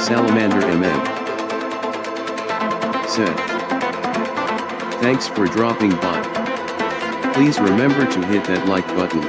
SalamanderMN said, "Thanks for dropping by. Please remember to hit that like button."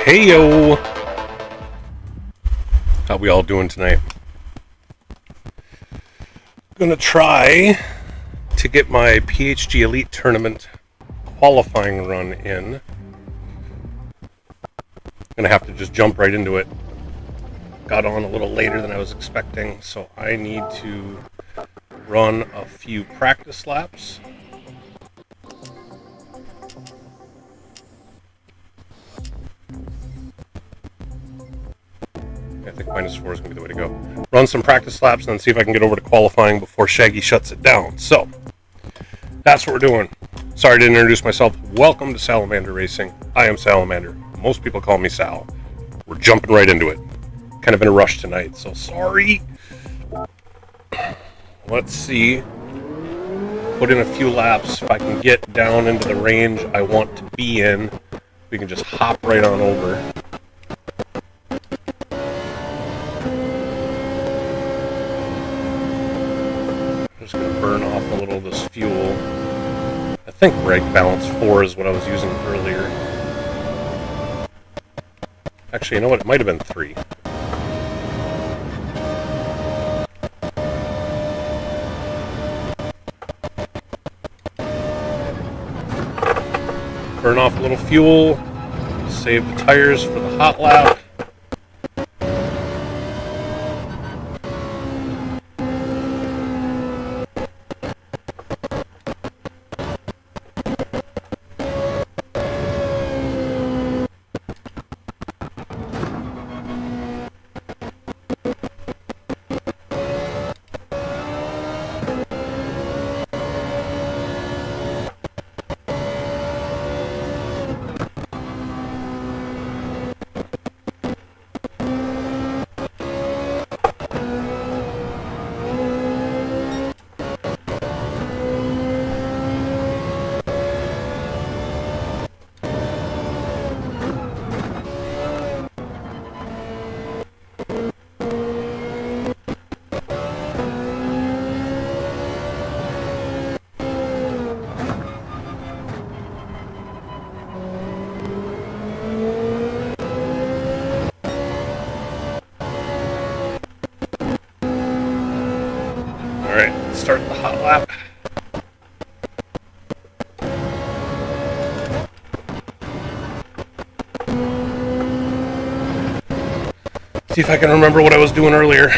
Hey yo! How we all doing tonight? Gonna try to get my PHG Elite tournament qualifying run in. Gonna have to just jump right into it. Got on a little later than I was expecting, so I need to run a few practice laps. I think -4 is going to be the way to go. Run some practice laps and then see if I can get over to qualifying before Shaggy shuts it down. So, that's what we're doing. Sorry I didn't introduce myself. Welcome to Salamander Racing. I am Salamander. Most people call me Sal. We're jumping right into it. Kind of in a rush tonight, so sorry. Let's see. Put in a few laps. If I can get down into the range I want to be in, we can just hop right on over. Just going to burn off a little of this fuel. I think brake balance 4 is what I was using earlier. Actually, you know what? It might have been 3. Burn off a little fuel. Save the tires for the hot lap. Start the hot lap. See if I can remember what I was doing earlier.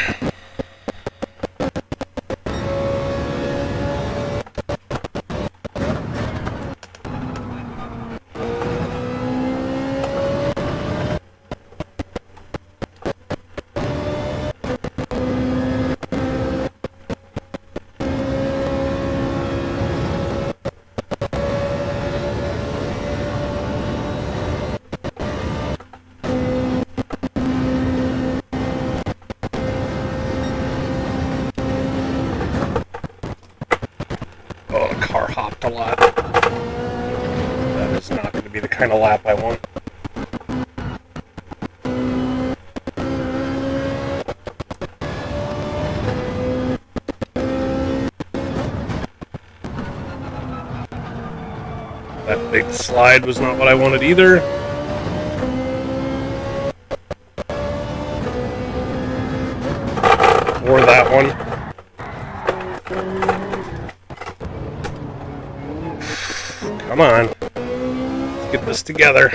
A lot. That is not going to be the kind of lap I want. That big slide was not what I wanted either. Or that one. Come on. Let's get this together.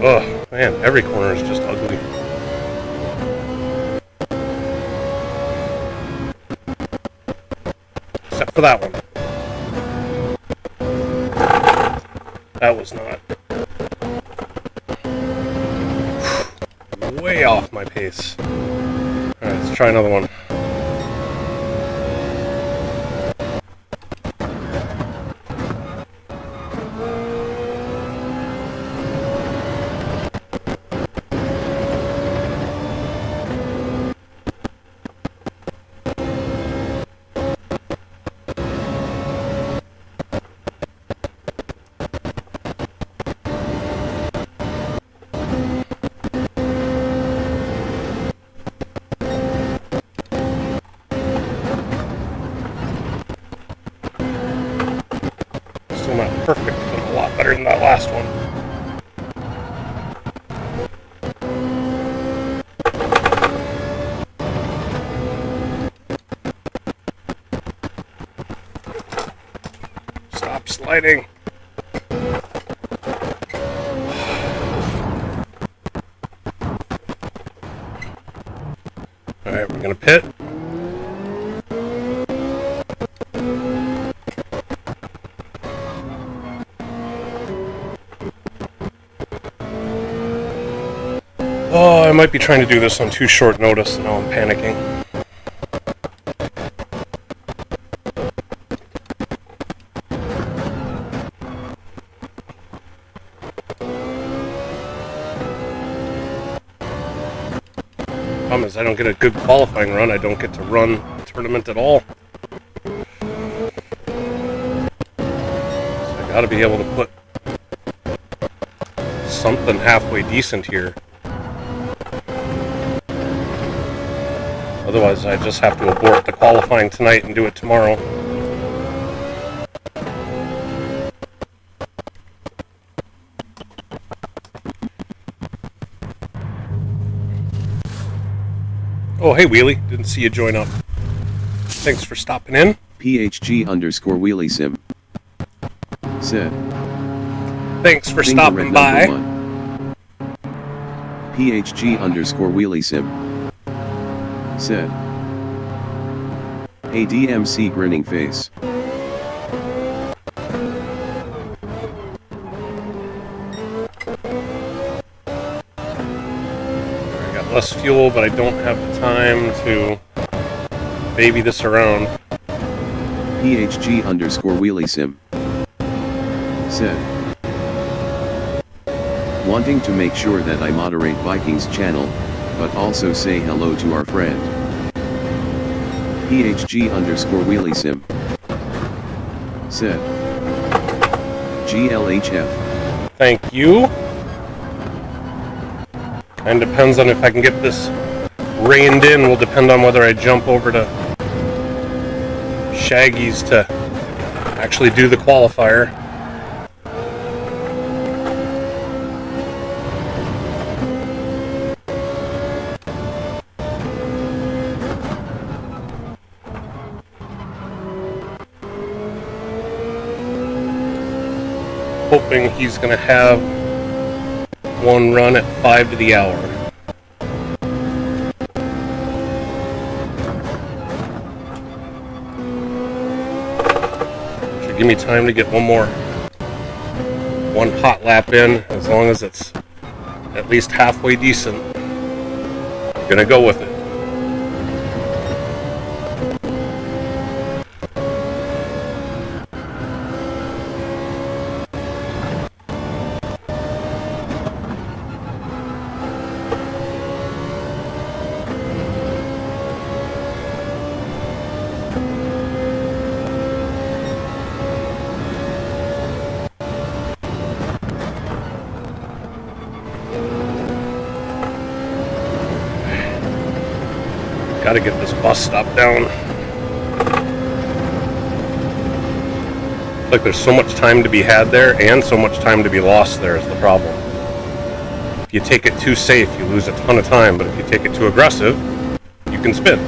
Oh, man, every corner is just ugly. Except for that one. That was not. Way off my pace. Alright, let's try another one. Still not perfect, but a lot better than that last one. Stop sliding. Alright, we're gonna pit. Oh, I might be trying to do this on too short notice, and now I'm panicking. Problem is, I don't get a good qualifying run. I don't get to run the tournament at all. So I gotta be able to put something halfway decent here. Otherwise, I just have to abort the qualifying tonight and do it tomorrow. Oh, hey, Wheelie. Didn't see you join up. Thanks for stopping in. PHG_WheelieSim said. Thanks for stopping by. PHG_WheelieSim said. A DMC grinning face. I got less fuel, but I don't have the time to baby this around. PHG_WheelieSim said. Wanting to make sure that I moderate Vikings channel, but also say hello to our friend. PHG_WheelieSim said. GLHF. Thank you. And depends on if I can get this reined in, will depend on whether I jump over to Shaggy's to actually do the qualifier. Hoping he's going to have one run at 5 to the hour. Should give me time to get one hot lap in, as long as it's at least halfway decent. I'm going to go with it. Gotta get this bus stop down. Like there's so much time to be had there and so much time to be lost there is the problem. If you take it too safe, you lose a ton of time, but if you take it too aggressive, you can spin.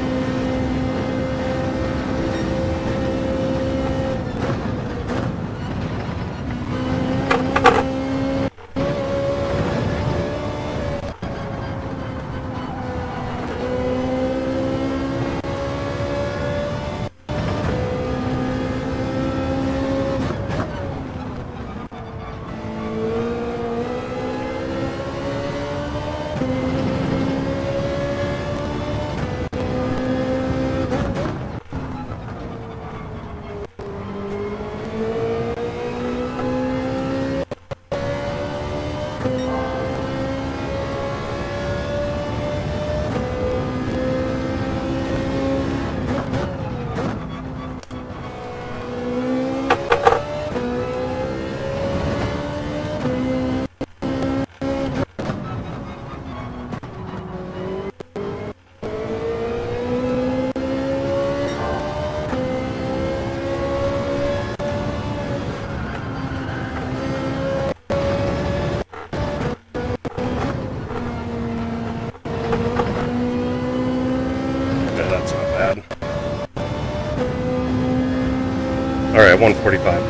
Alright, 145.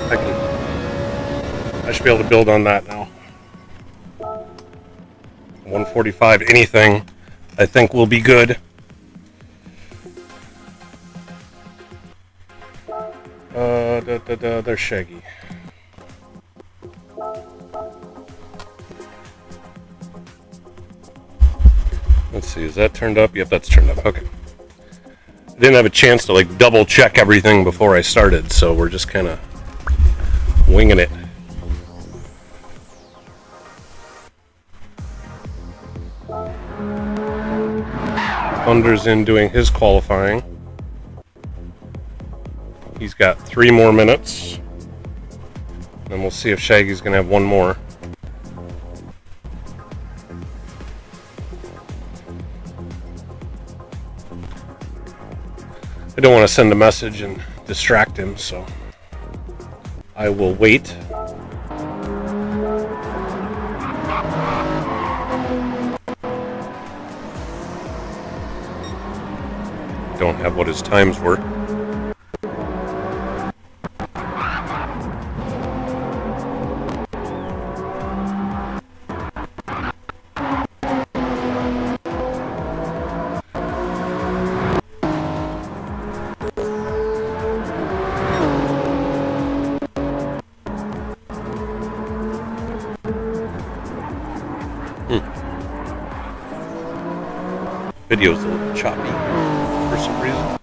I should be able to build on that now. 145 anything I think will be good. There's Shaggy. Let's see, is that turned up? Yep, that's turned up. Okay. I didn't have a chance to like double check everything before I started, so we're just kind of winging it. Thunder's in doing his qualifying. He's got 3 more minutes. And we'll see if Shaggy's going to have one more. I don't want to send a message and distract him, so I will wait. Don't have what his times were. Video's a little choppy for some reason.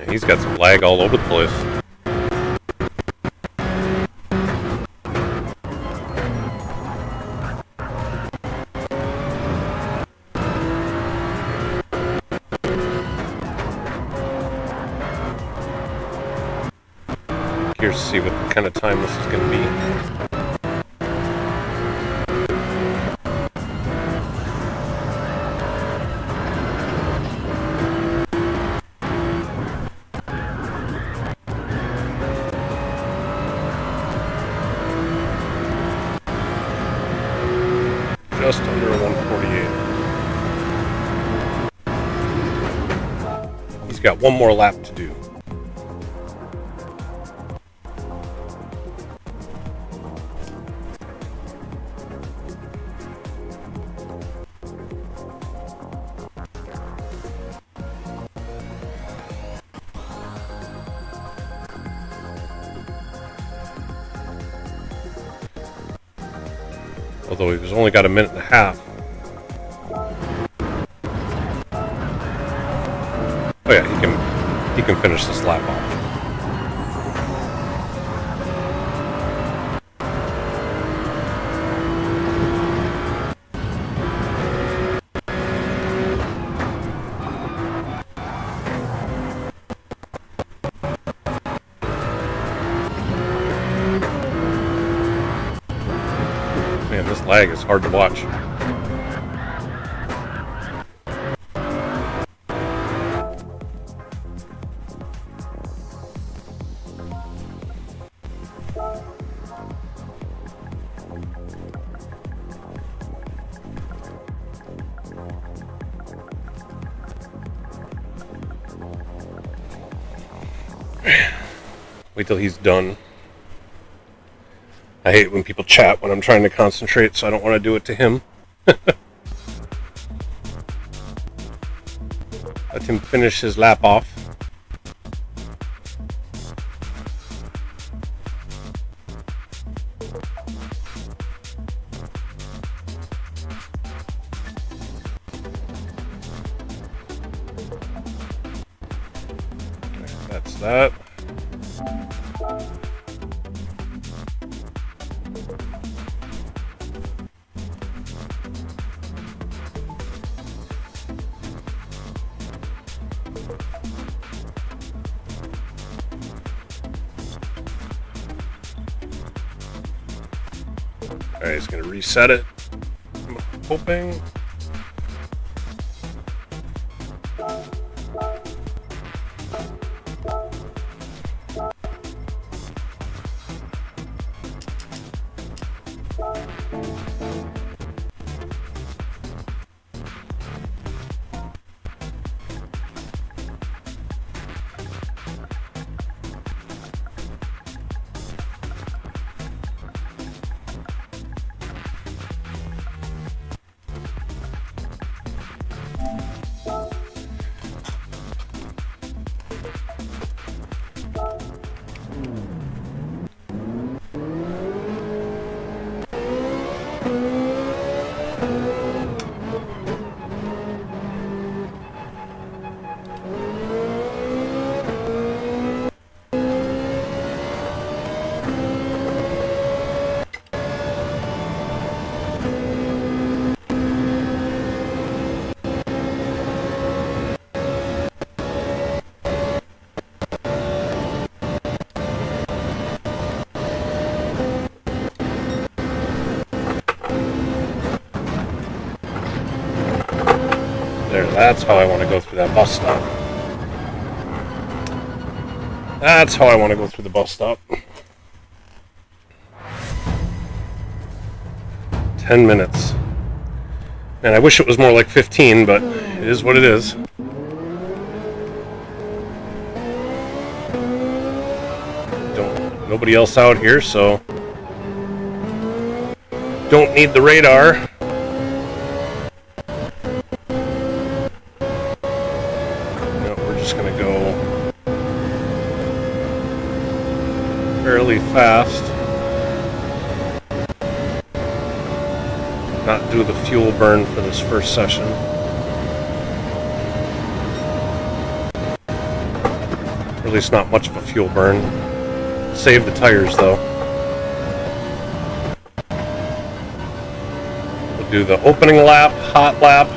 He's got some lag all over the place. Curious to see what kind of time this is going to be. Just under 148. He's got one more lap to do. Although he's only got a minute and a half. Oh yeah, he can finish this lap off. Man, this lag is hard to watch. Wait till he's done. I hate when people chat when I'm trying to concentrate, so I don't want to do it to him. Let him finish his lap off. That's that. Alright, he's going to reset it. I'm hoping. There, that's how I want to go through that bus stop. That's how I want to go through the bus stop. 10 minutes. And I wish it was more like 15, but it is what it is. Nobody else out here, so don't need the radar. Going to go fairly fast, not do the fuel burn for this first session. Or at least not much of a fuel burn. Save the tires though. We'll do the opening lap, hot lap.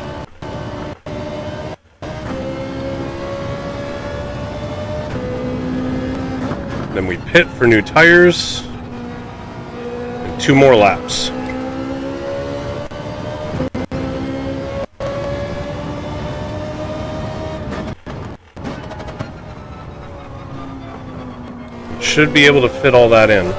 Then we pit for new tires, and 2 more laps. Should be able to fit all that in.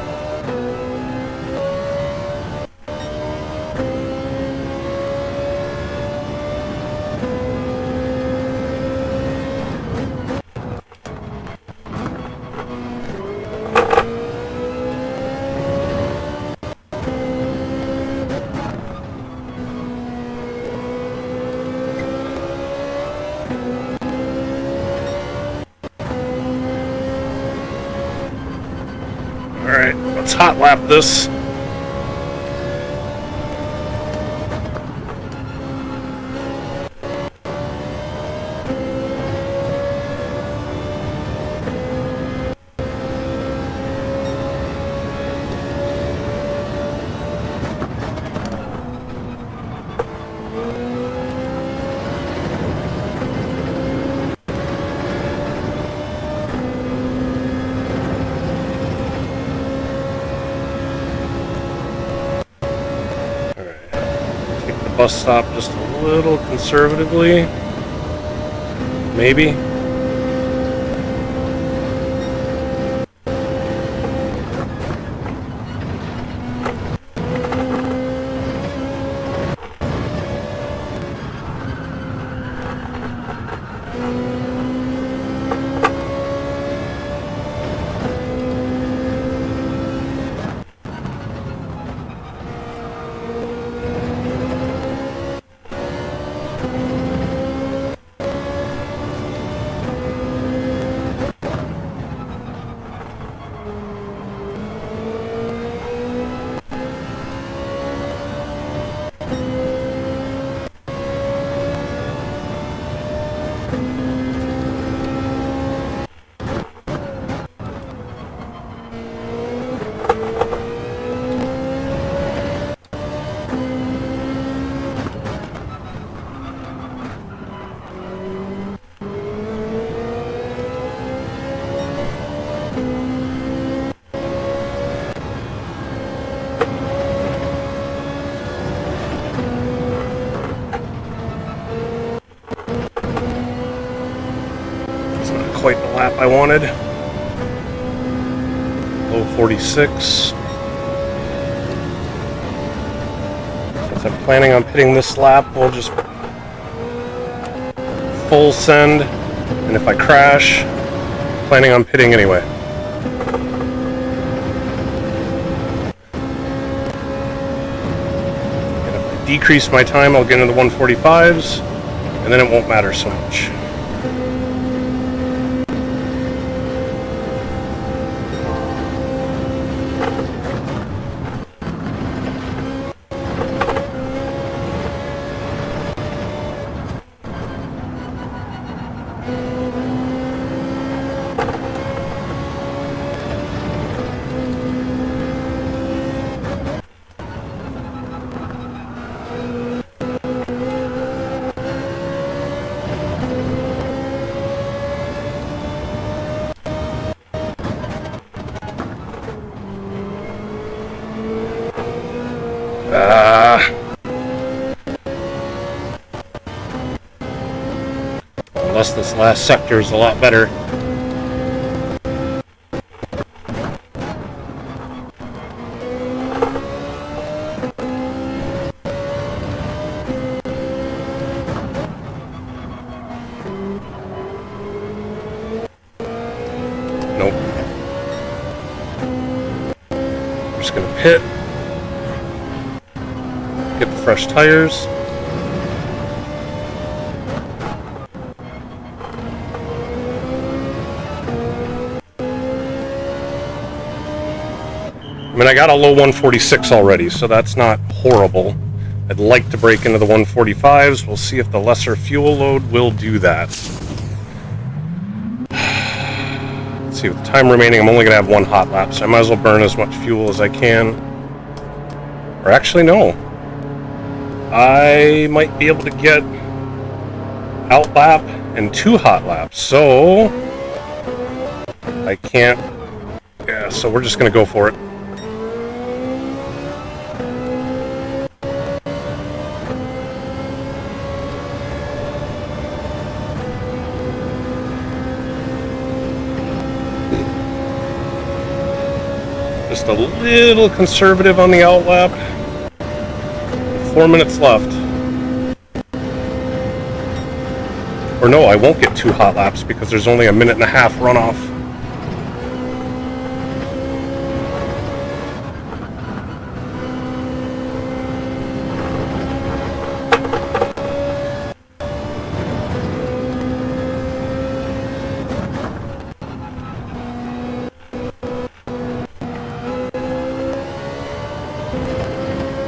Alright, let's hot lap this. bus stop just a little conservatively. Maybe. Quite the lap I wanted. Low 46. Since I'm planning on pitting this lap, we'll just full send, and if I crash, planning on pitting anyway. And if I decrease my time, I'll get into the 145s, and then it won't matter so much. Unless this last sector is a lot better. Nope. I'm just gonna pit. Get the fresh tires. I mean, I got a low 146 already, so that's not horrible. I'd like to break into the 145s. We'll see if the lesser fuel load will do that. Let's see, with the time remaining, I'm only going to have one hot lap, so I might as well burn as much fuel as I can. Or actually, no. I might be able to get out lap and 2 hot laps, so I can't. Yeah, so we're just going to go for it. Just a little conservative on the outlap. 4 minutes left. Or no, I won't get 2 hot laps because there's only a 1.5 minute runoff.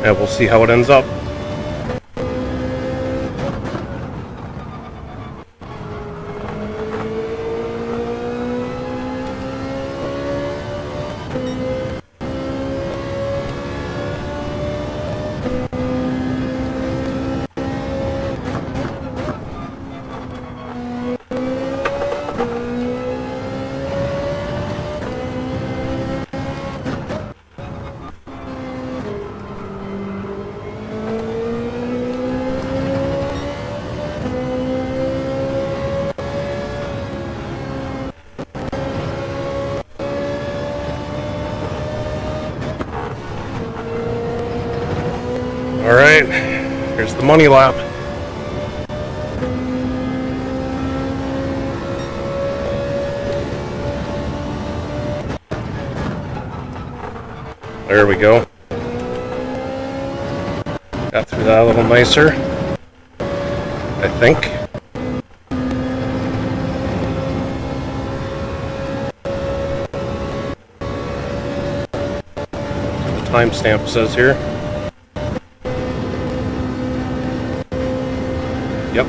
And we'll see how it ends up. Alright, here's the money lap. There we go. Got through that a little nicer, I think. The timestamp says here. Yep.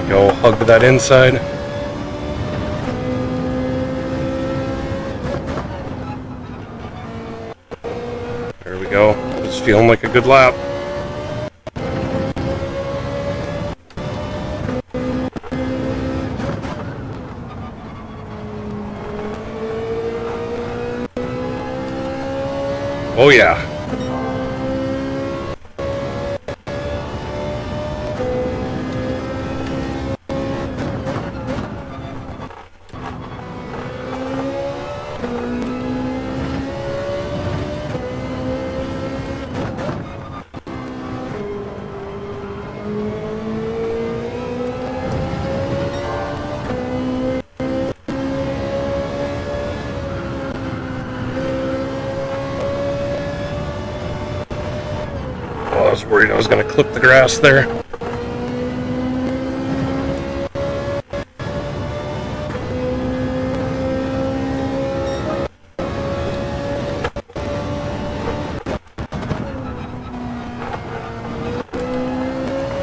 Go hug to that inside. There we go. It's feeling like a good lap. Oh yeah. I was worried I was going to clip the grass there.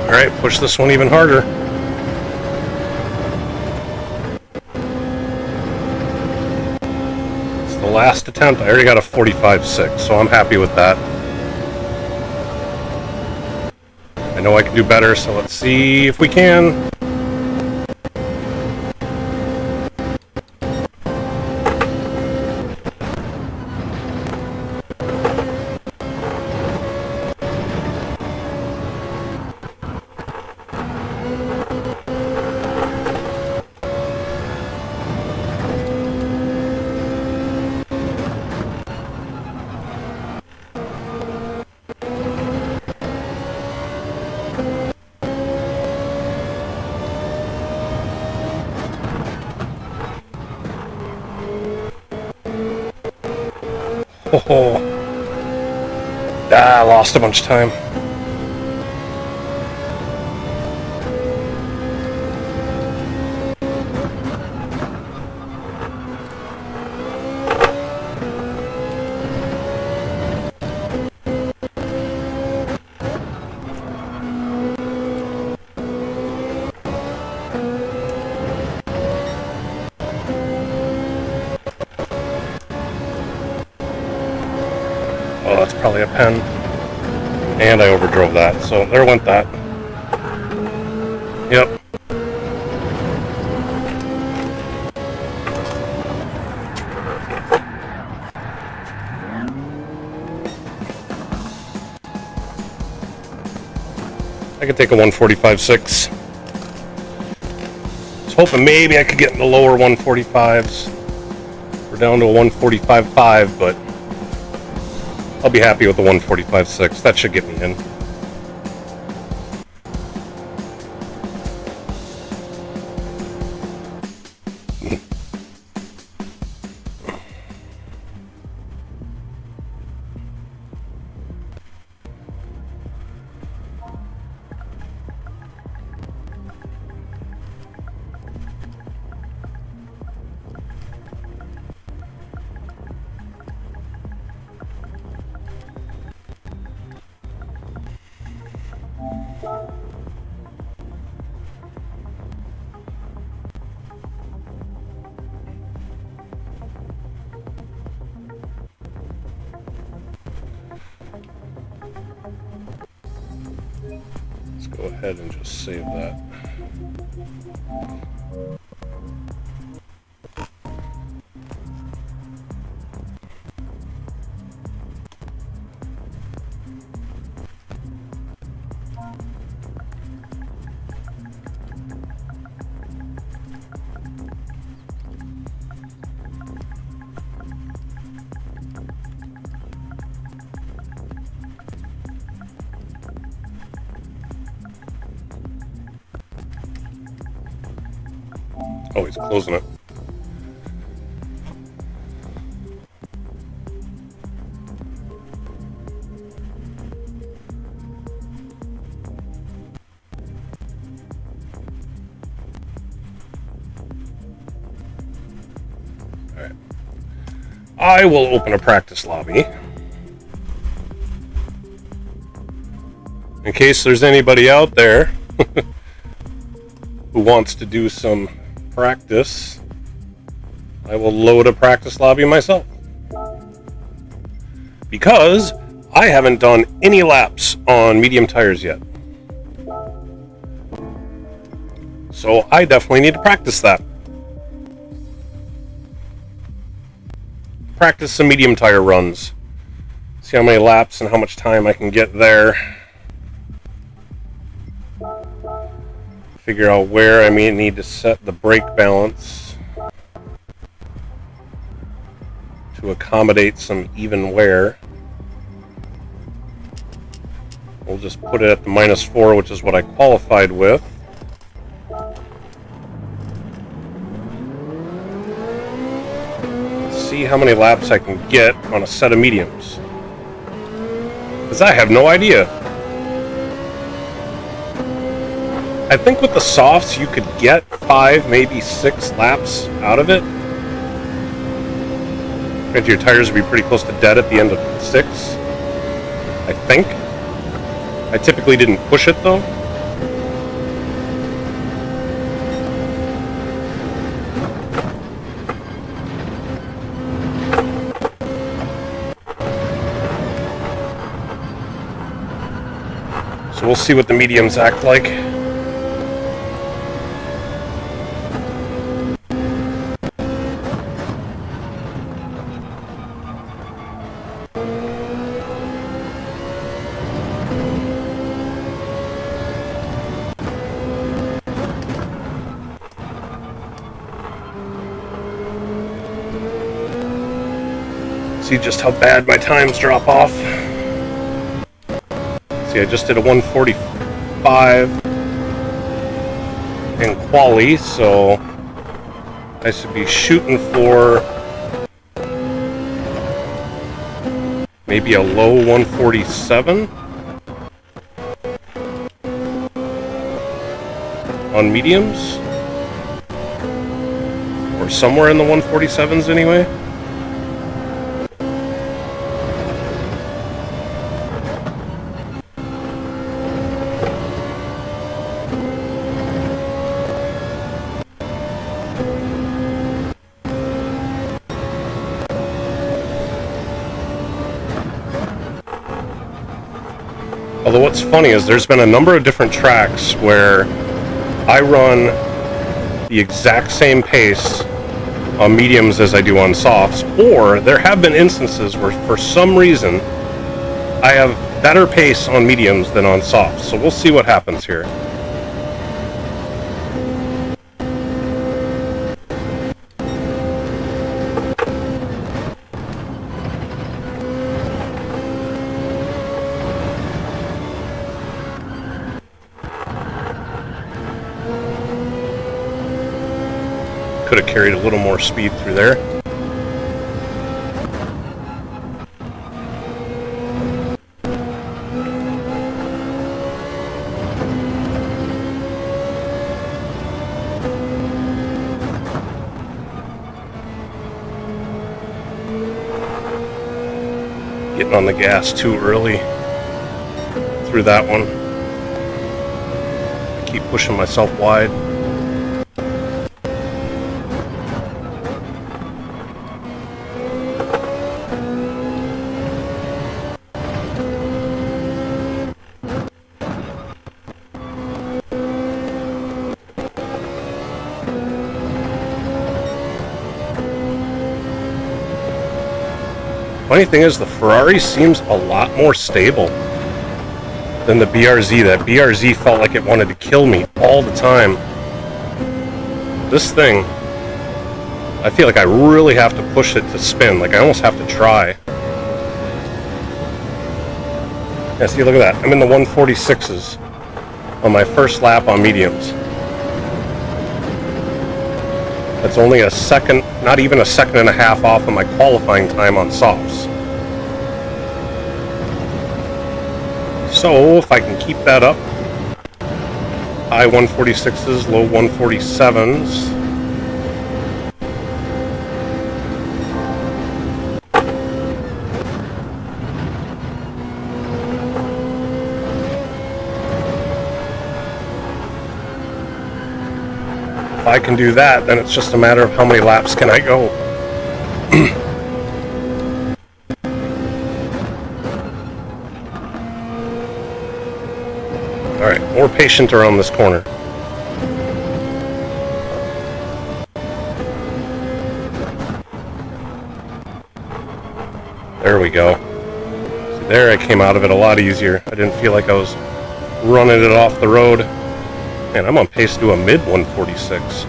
Alright, push this one even harder. It's the last attempt. I already got a 45.6, so I'm happy with that. I know I can do better, so let's see if we can. Oh, I lost a bunch of time. Oh, that's probably a pen. And I overdrove that, so there went that. Yep. I could take a 145.6. I was hoping maybe I could get in the lower 145s. We're down to a 145.5, but I'll be happy with the 145.6. That should get me in. Let's go ahead and just save that. Oh, he's closing it. Alright. I will open a practice lobby. In case there's anybody out there who wants to do some practice, I will load a practice lobby myself. Because I haven't done any laps on medium tires yet. So I definitely need to practice that. Practice some medium tire runs. See how many laps and how much time I can get there. Figure out where I may need to set the brake balance to accommodate some even wear. We'll just put it at the -4, which is what I qualified with. See how many laps I can get on a set of mediums. Because I have no idea. I think with the softs you could get 5, maybe 6 laps out of it. And your tires would be pretty close to dead at the end of 6. I think. I typically didn't push it though. So we'll see what the mediums act like. See just how bad my times drop off. See, I just did a 145 in quali, so I should be shooting for maybe a low 147 on mediums, or somewhere in the 147s anyway. Although what's funny is there's been a number of different tracks where I run the exact same pace on mediums as I do on softs, or there have been instances where for some reason I have better pace on mediums than on softs. So we'll see what happens here. Could have carried a little more speed through there. Getting on the gas too early through that one. I keep pushing myself wide. Funny thing is, the Ferrari seems a lot more stable than the BRZ. That BRZ felt like it wanted to kill me all the time. This thing, I feel like I really have to push it to spin. Like I almost have to try. Yeah, see, look at that. I'm in the 146s on my first lap on mediums. That's only a second, not even a second and a half off of my qualifying time on softs. So if I can keep that up, high 146s, low 147s. If I can do that, then it's just a matter of how many laps can I go. Alright, more patient around this corner. There we go. See, there I came out of it a lot easier. I didn't feel like I was running it off the road. Man, I'm on pace to do a mid 146.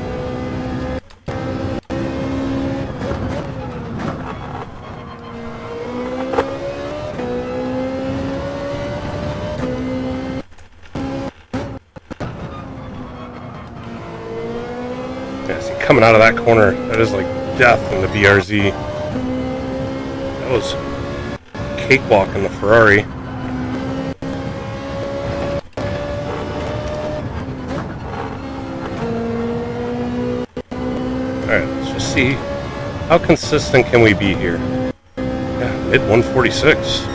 Yeah, see, coming out of that corner, that is like death in the BRZ. That was cakewalk in the Ferrari. Alright, let's just see how consistent can we be here. Yeah, mid 146.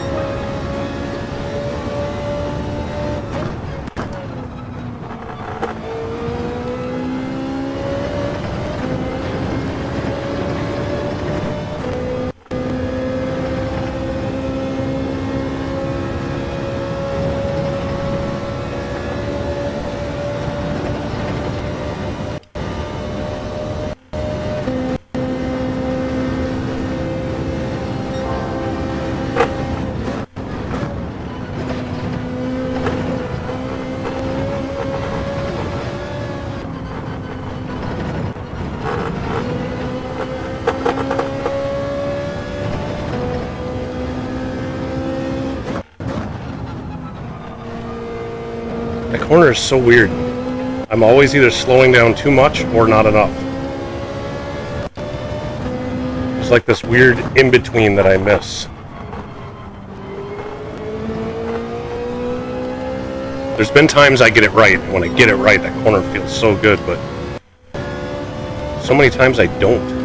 That corner is so weird. I'm always either slowing down too much or not enough. It's like this weird in-between that I miss. There's been times I get it right, and when I get it right, that corner feels so good, but so many times I don't.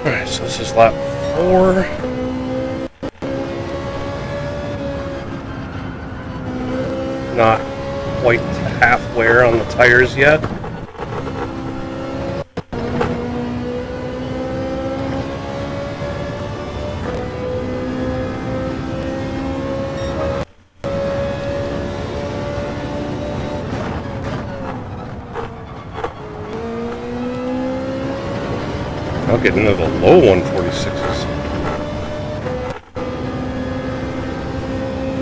Alright, so this is lap 4. Not quite half wear on the tires yet. I'll get into the low 146s.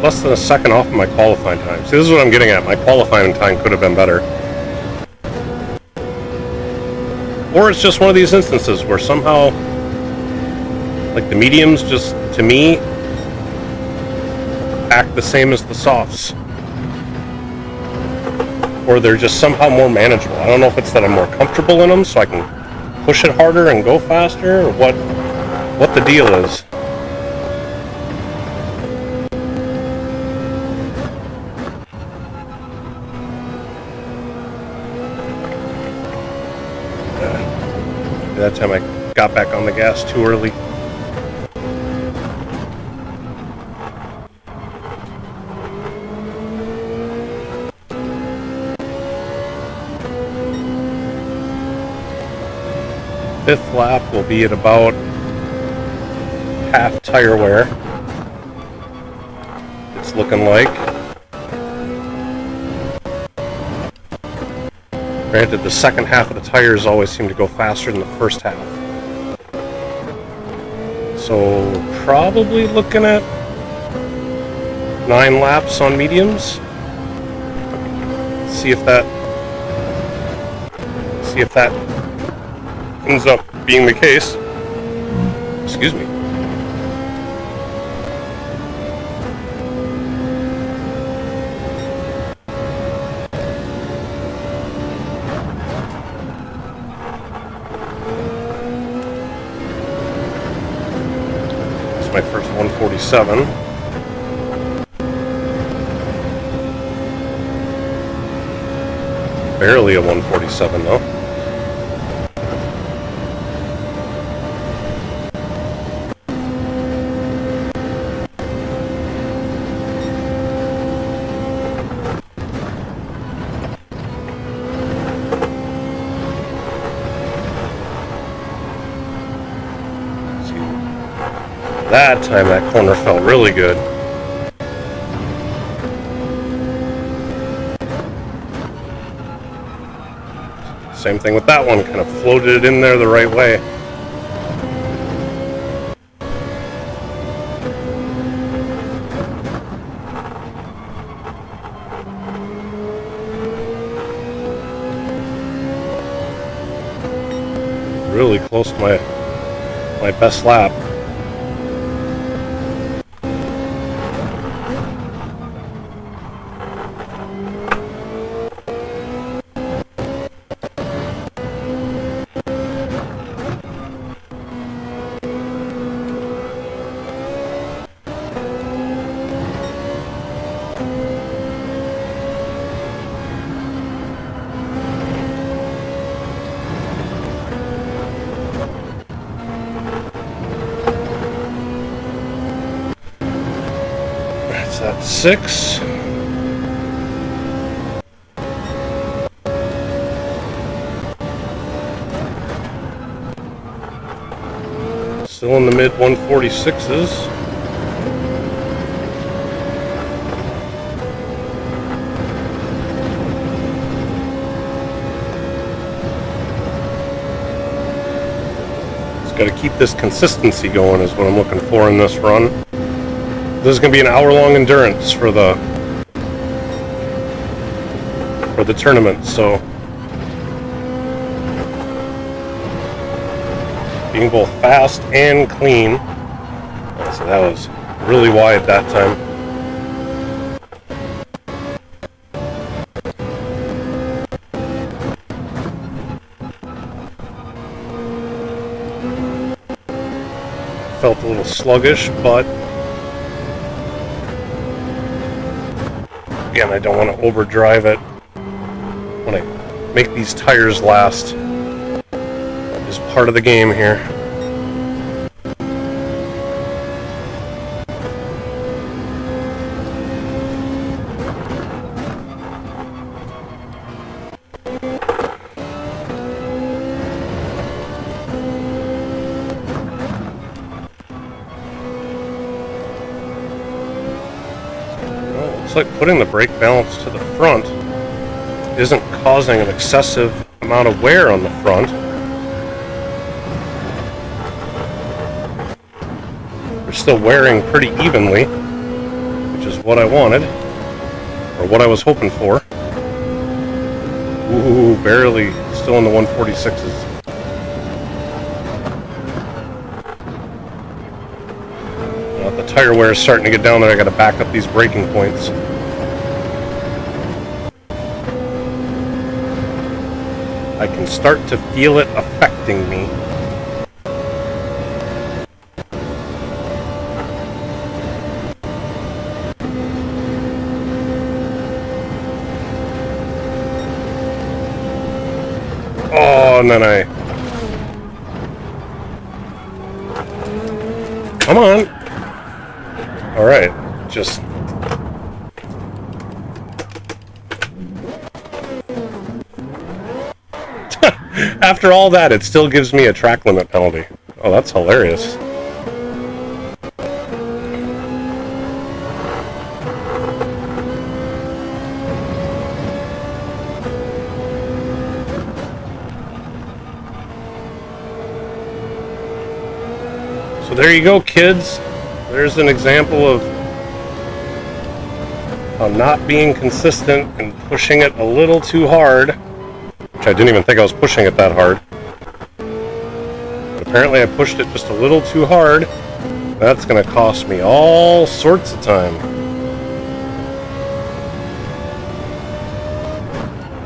Less than a second off of my qualifying time. See, this is what I'm getting at. My qualifying time could have been better. Or it's just one of these instances where somehow, like, the mediums just, to me, act the same as the softs. Or they're just somehow more manageable. I don't know if it's that I'm more comfortable in them, so I can push it harder and go faster, or what the deal is. That time I got back on the gas too early. Fifth lap will be at about half tire wear. It's looking like. Granted, the second half of the tires always seem to go faster than the first half. So, probably looking at 9 laps on mediums. See if that ends up being the case. Excuse me. It's my first 147. Barely a 147 though. That time that corner felt really good. Same thing with that one, kind of floated it in there the right way. Really close to my best lap. That's 6. Still in the mid 146s. Just got to keep this consistency going is what I'm looking for in this run. This is going to be an hour-long endurance for the tournament, so being both fast and clean. So that was really wide that time. Felt a little sluggish, but again, I don't want to overdrive it. When I make these tires last is part of the game here. Looks like putting the brake balance to the front isn't causing an excessive amount of wear on the front. They're still wearing pretty evenly, which is what I wanted, or what I was hoping for. Ooh, barely still in the 146s. The tire wear is starting to get down there. I got to back up these braking points. I can start to feel it affecting me. Oh, and then come on. All right, just after all that, it still gives me a track limit penalty. Oh, that's hilarious. So there you go, kids. There's an example of not being consistent and pushing it a little too hard, which I didn't even think I was pushing it that hard. Apparently I pushed it just a little too hard. That's going to cost me all sorts of time.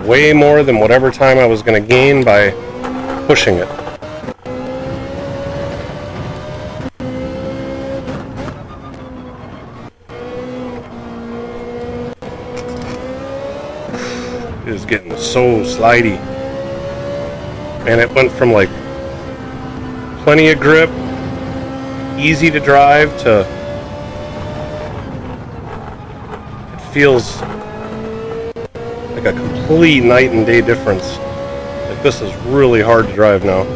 Way more than whatever time I was going to gain by pushing it. It is getting so slidey. And it went from like plenty of grip, easy to drive, to it feels like a complete night and day difference. Like, this is really hard to drive now.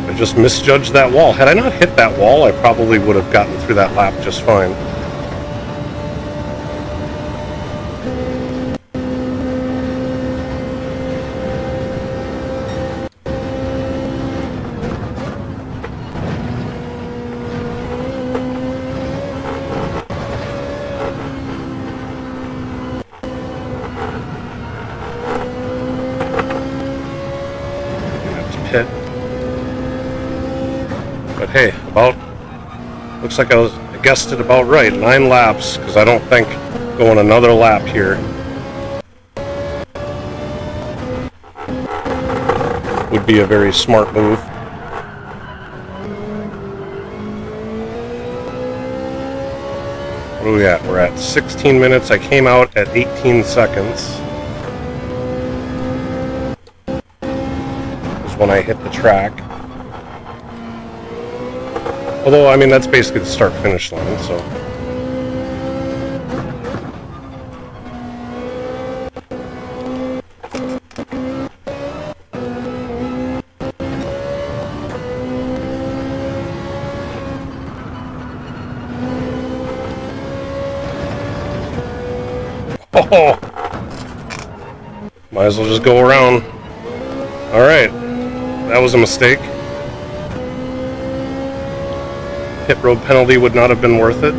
I just misjudged that wall. Had I not hit that wall, I probably would have gotten through that lap just fine. Pit. But hey, looks like I guessed it about right. 9 laps, because I don't think going another lap here would be a very smart move. What are we at? We're at 16 minutes. I came out at 18 seconds. When I hit the track. Although, I mean, that's basically the start-finish line, so. Oh! Might as well just go around. Alright. That was a mistake. Pit road penalty would not have been worth it.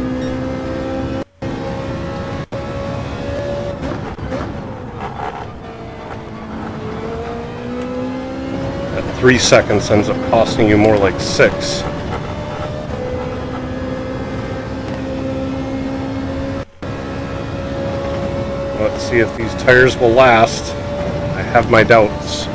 That 3 seconds ends up costing you more like 6. Let's see if these tires will last. I have my doubts.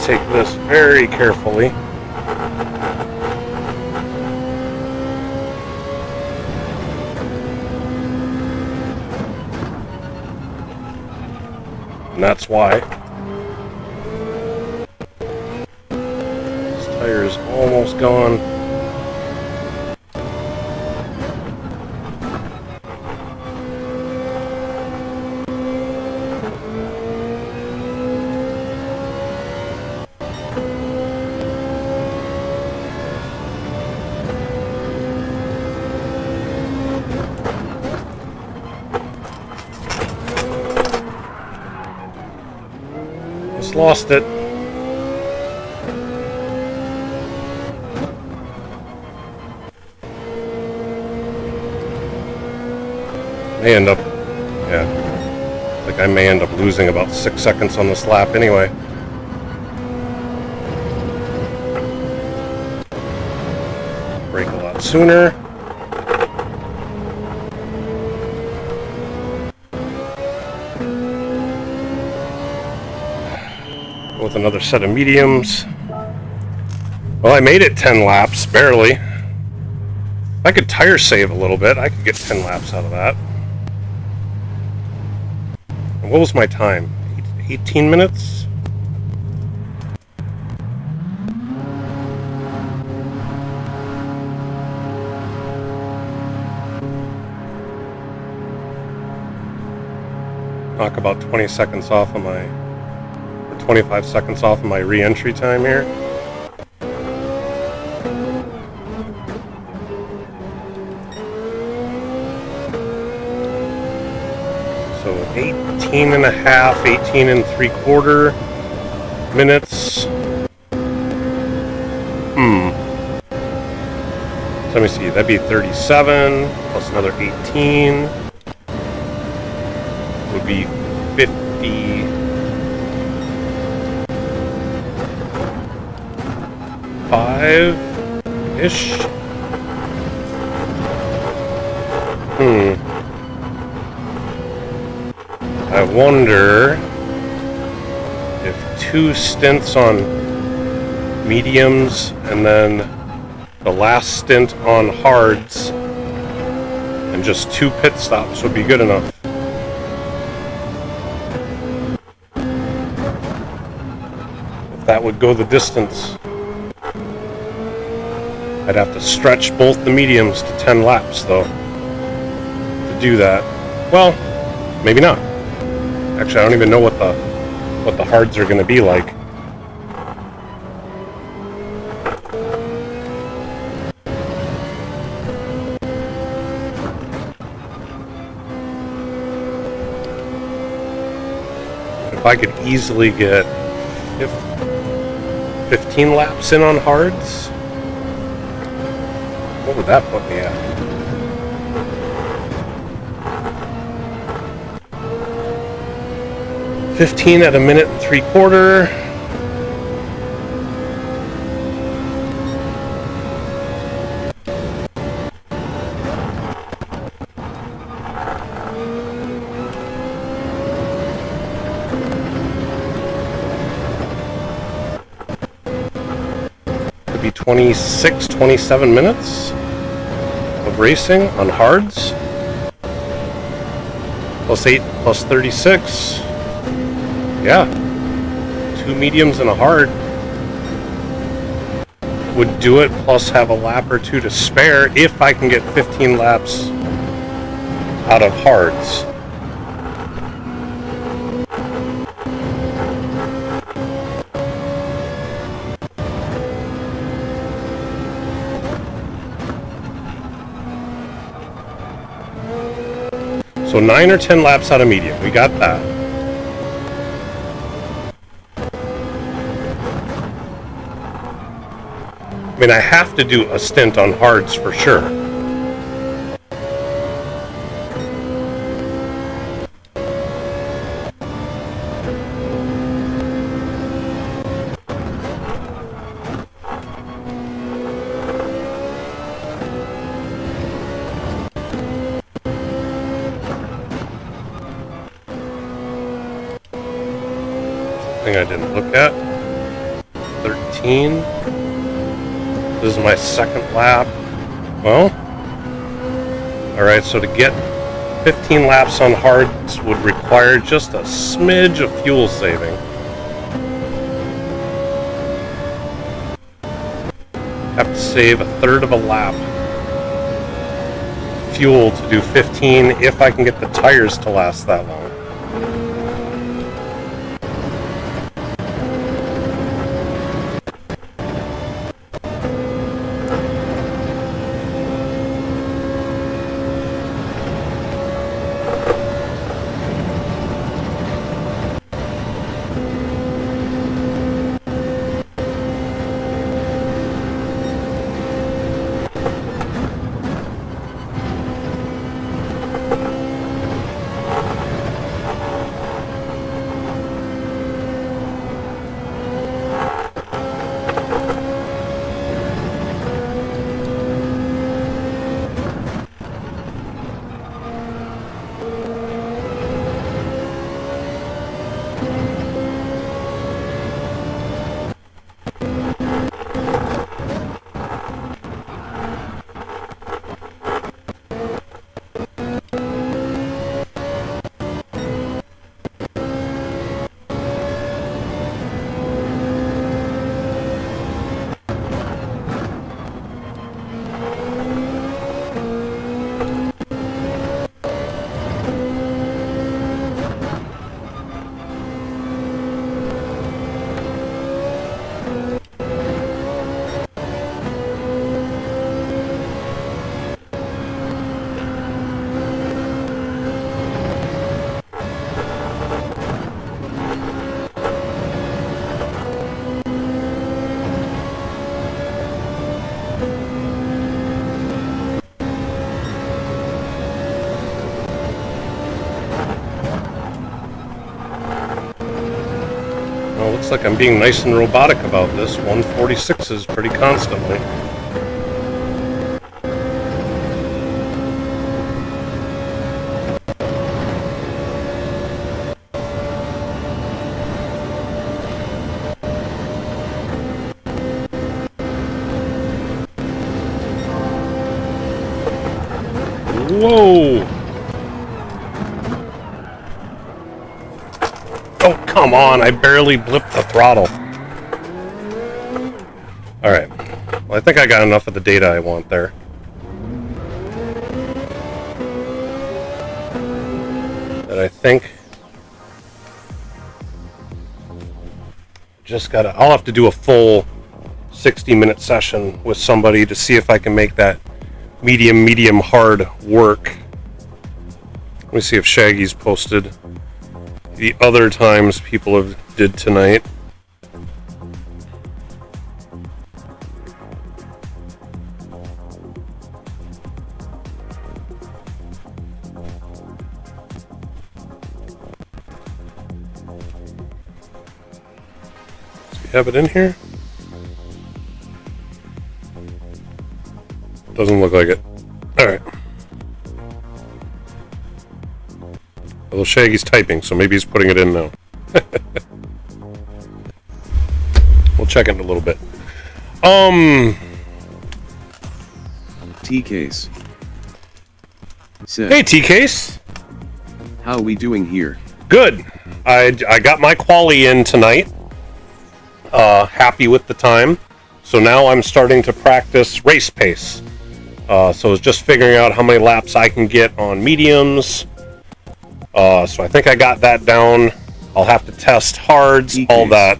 Take this very carefully. And that's why this tire is almost gone. Lost it. May end up, yeah, like I may end up losing about 6 seconds on this lap anyway. Brake a lot sooner. With another set of mediums. Well, I made it 10 laps, barely. If I could tire save a little bit, I could get 10 laps out of that. And what was my time? 18 minutes? Knock about 20 seconds off of my... 25 seconds off of my re-entry time here. So 18 and a half, 18 and 3/4 minutes. So let me see, that'd be 37 plus another 18 would be 55-ish. I wonder if 2 stints on mediums and then the last stint on hards and just 2 pit stops would be good enough. If that would go the distance, I'd have to stretch both the mediums to 10 laps though to do that. Well, maybe not. Actually, I don't even know what the hards are going to be like. If I could easily get 15 laps in on hards, what would that put me at? $15 at 1 minute and 3/4. Could be 26, 27 minutes of racing on hards. Plus 8, plus 36. Yeah, 2 mediums and a hard would do it, plus have a lap or 2 to spare if I can get 15 laps out of hards. So 9 or 10 laps out of medium, we got that. I mean, I have to do a stint on hards for sure. Thing I didn't look at. 13. This is my second lap. Well, alright, so to get 15 laps on hards would require just a smidge of fuel saving. Have to save 1/3 of a lap fuel to do 15 if I can get the tires to last that long. Looks like I'm being nice and robotic about this. 146s pretty constantly. Whoa! Oh, come on, I barely blipped the throttle. Alright, well I think I got enough of the data I want there. That I think... I'll have to do a full 60-minute session with somebody to see if I can make that medium hard work. Let me see if Shaggy's posted the other times people have did tonight. Do we have it in here? Doesn't look like it. Alright. Although Shaggy's typing, so maybe he's putting it in now. We'll check it in a little bit. T-Case. Hey, T-Case! How we doing here? Good. I got my quali in tonight. Happy with the time. So now I'm starting to practice race pace. So it's just figuring out how many laps I can get on mediums. So I think I got that down. I'll have to test hards, T-Case. all that.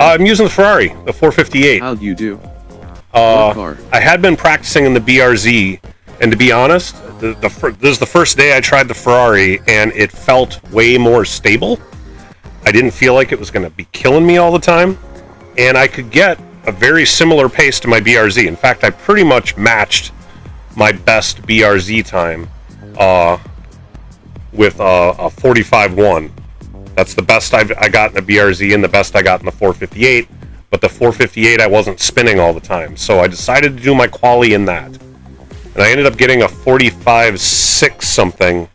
I'm using the Ferrari, the 458. How'd you do? What car? I had been practicing in the BRZ, and to be honest, this is the first day I tried the Ferrari, and it felt way more stable. I didn't feel like it was going to be killing me all the time, and I could get a very similar pace to my BRZ. In fact, I pretty much matched my best BRZ time with a 45.1. That's the best I got in a BRZ and the best I got in the 458. But the 458 I wasn't spinning all the time, so I decided to do my quali in that. And I ended up getting a 45.6 something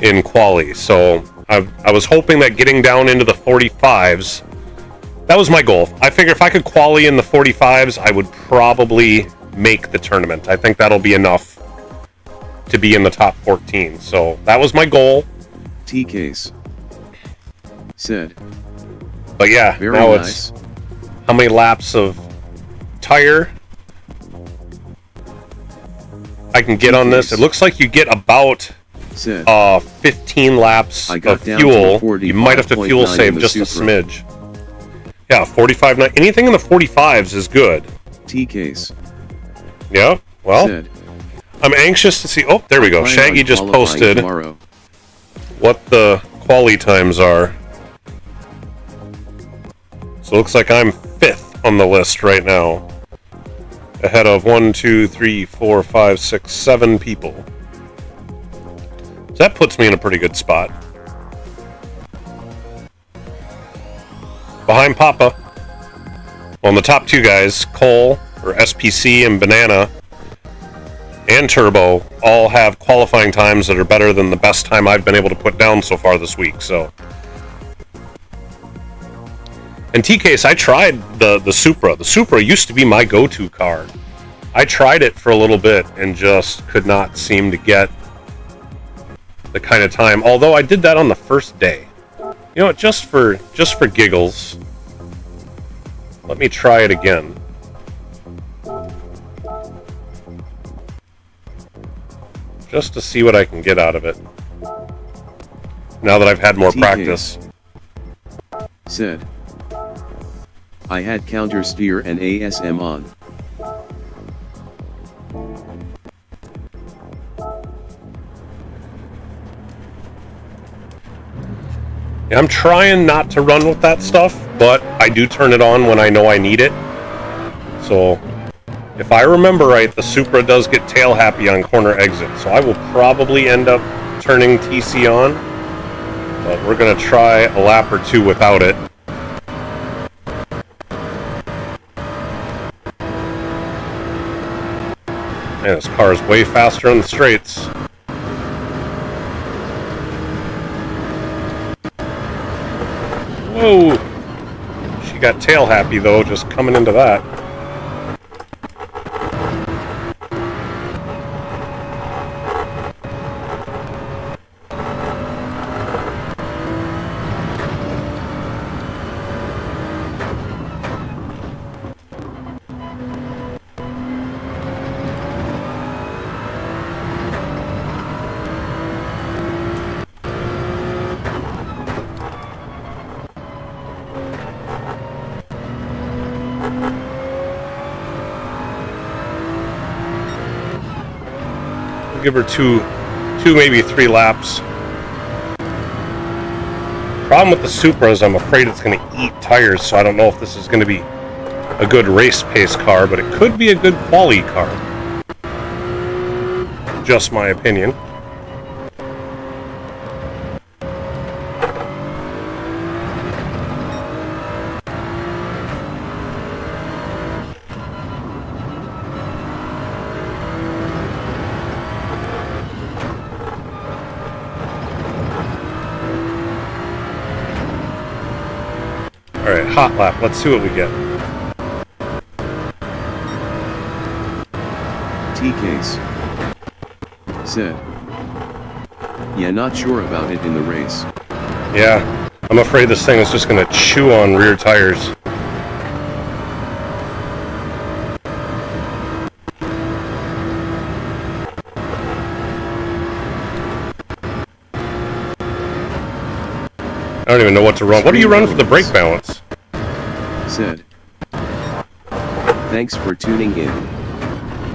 in quali. So I was hoping that getting down into the 45s, that was my goal. I figure if I could quali in the 45s, I would probably make the tournament. I think that'll be enough to be in the top 14. So that was my goal. T-Case said. But yeah, Very now nice. It's how many laps of tire I can get on this. It looks like you get about 15 laps of fuel. You might have to fuel save just a smidge. Yeah, 45.9. Anything in the 45s is good. T-Case. Yeah, well, said. I'm anxious to see. Oh, there we go. Shaggy just posted tomorrow. What the quali times are. So it looks like I'm 5th on the list right now. Ahead of 1, 2, 3, 4, 5, 6, 7 people. So that puts me in a pretty good spot. Behind Papa. Well, the top two guys, Cole, or SPC, and Banana, and Turbo, all have qualifying times that are better than the best time I've been able to put down so far this week, so. In T-Case, I tried the Supra. The Supra used to be my go-to car. I tried it for a little bit and just could not seem to get the kind of time. Although I did that on the first day. You know what, just for giggles, let me try it again. Just to see what I can get out of it. Now that I've had more practice. Said. I had counter steer and ASM on. Yeah, I'm trying not to run with that stuff, but I do turn it on when I know I need it. So, if I remember right, the Supra does get tail happy on corner exit, so I will probably end up turning TC on. But we're going to try a lap or two without it. Man, this car is way faster on the straights. Whoa! She got tail happy though, just coming into that. Give her two, maybe 3 laps. Problem with the Supra is I'm afraid it's going to eat tires, so I don't know if this is going to be a good race pace car, but it could be a good quali car. Just my opinion. Alright, hot lap. Let's see what we get. T-Case said, yeah, not sure about it in the race. Yeah, I'm afraid this thing is just going to chew on rear tires. I don't even know what to run. What do you run for the brake balance? Said, thanks for tuning in.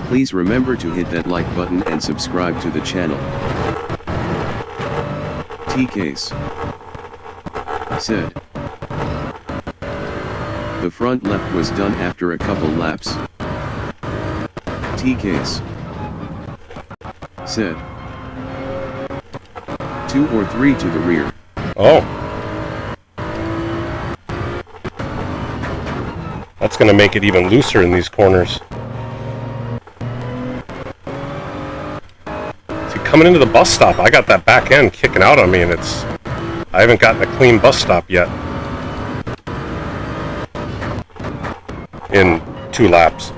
Please remember to hit that like button and subscribe to the channel. T-Case said, the front left was done after a couple laps. T-Case said, 2 or 3 to the rear. Oh. That's going to make it even looser in these corners. See, coming into the bus stop, I got that back end kicking out on me, and I haven't gotten a clean bus stop yet. In 2 laps.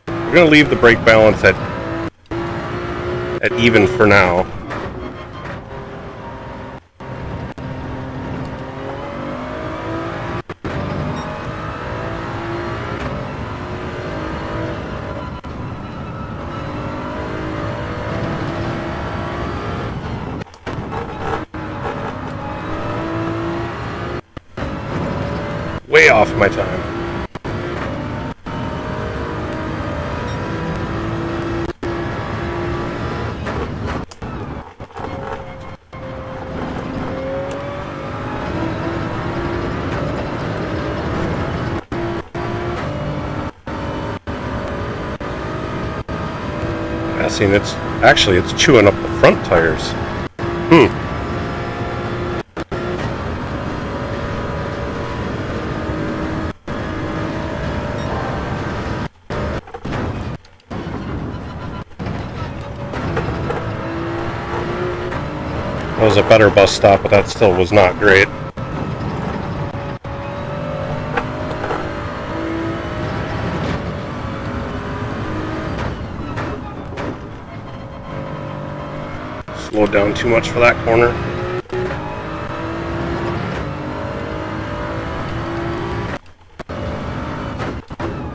We're going to leave the brake balance at even for now. Way off my time. Yeah, see, it's chewing up the front tires. That was a better bus stop, but that still was not great. Slowed down too much for that corner.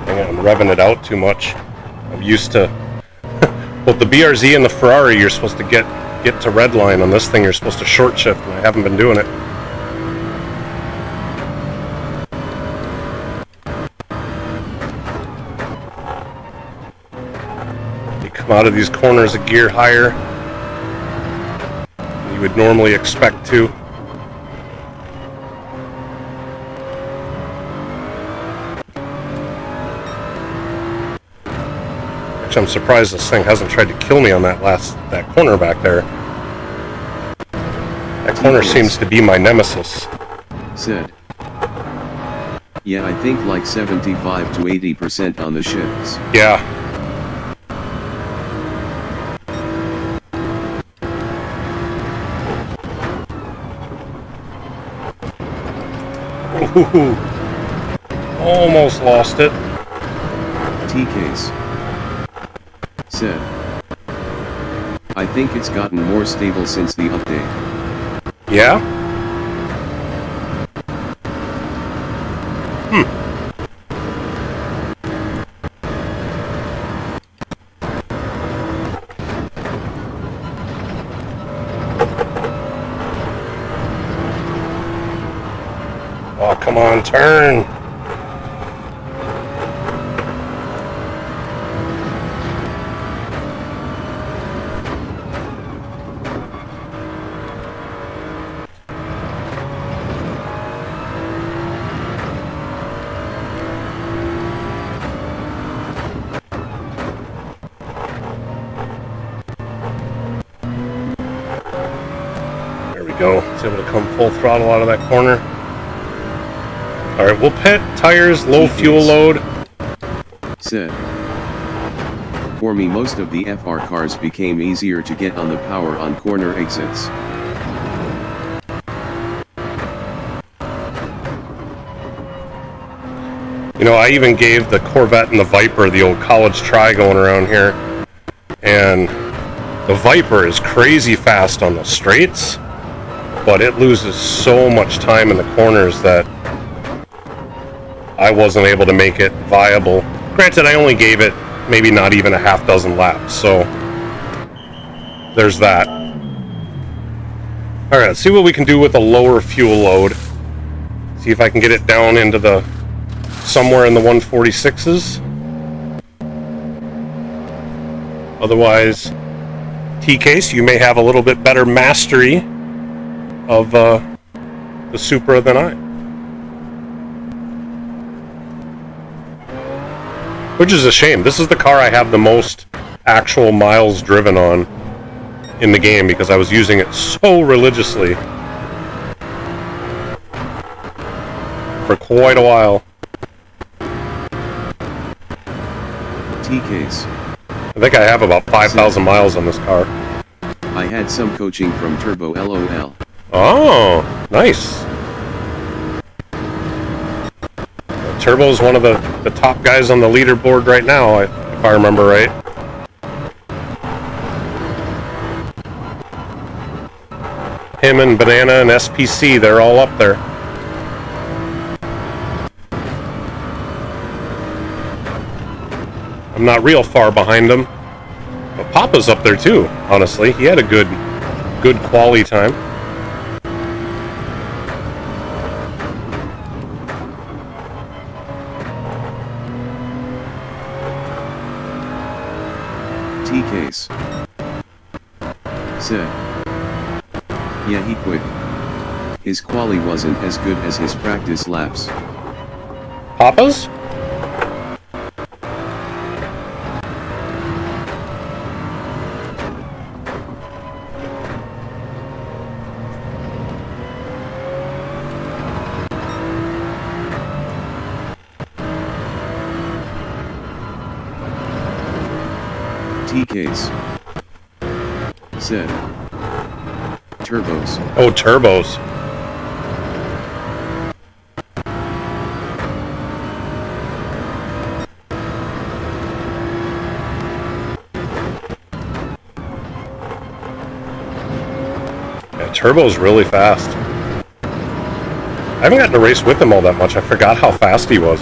Dang it, I'm revving it out too much. I'm used to both the BRZ and the Ferrari, you're supposed to get to red line. On this thing you're supposed to short shift, and I haven't been doing it. You come out of these corners a gear higher than you would normally expect to. Actually, I'm surprised this thing hasn't tried to kill me on that corner back there. That corner seems to be my nemesis. Said. Yeah, I think like 75 to 80% on the shifts. Yeah. Ooh. Almost lost it. T-Case. Said. I think it's gotten more stable since the update. Yeah? Oh, come on, turn. There we go. It's able to come full throttle out of that corner. Alright, we'll pit tires, low fuel load. Said. For me, most of the FR cars became easier to get on the power on corner exits. You know, I even gave the Corvette and the Viper the old college try going around here. And the Viper is crazy fast on the straights, but it loses so much time in the corners that I wasn't able to make it viable. Granted, I only gave it maybe not even a half dozen laps, so there's that. Alright, let's see what we can do with a lower fuel load. See if I can get it down into the somewhere in the 146s. Otherwise, T-Case, you may have a little bit better mastery of the Supra than I. Which is a shame. This is the car I have the most actual miles driven on in the game because I was using it so religiously for quite a while. T-Case. I think I have about 5,000 miles on this car. I had some coaching from Turbo LOL. Oh, nice. Turbo's one of the top guys on the leaderboard right now, if I remember right. Him and Banana and SPC, they're all up there. I'm not real far behind him. But Papa's up there too, honestly. He had a good quality time. T-Case. Said. Yeah, he quit. His quali wasn't as good as his practice laps. Papa's? T-Case. Said. Turbos. Oh, turbos. Yeah, turbo's really fast. I haven't gotten to race with him all that much. I forgot how fast he was.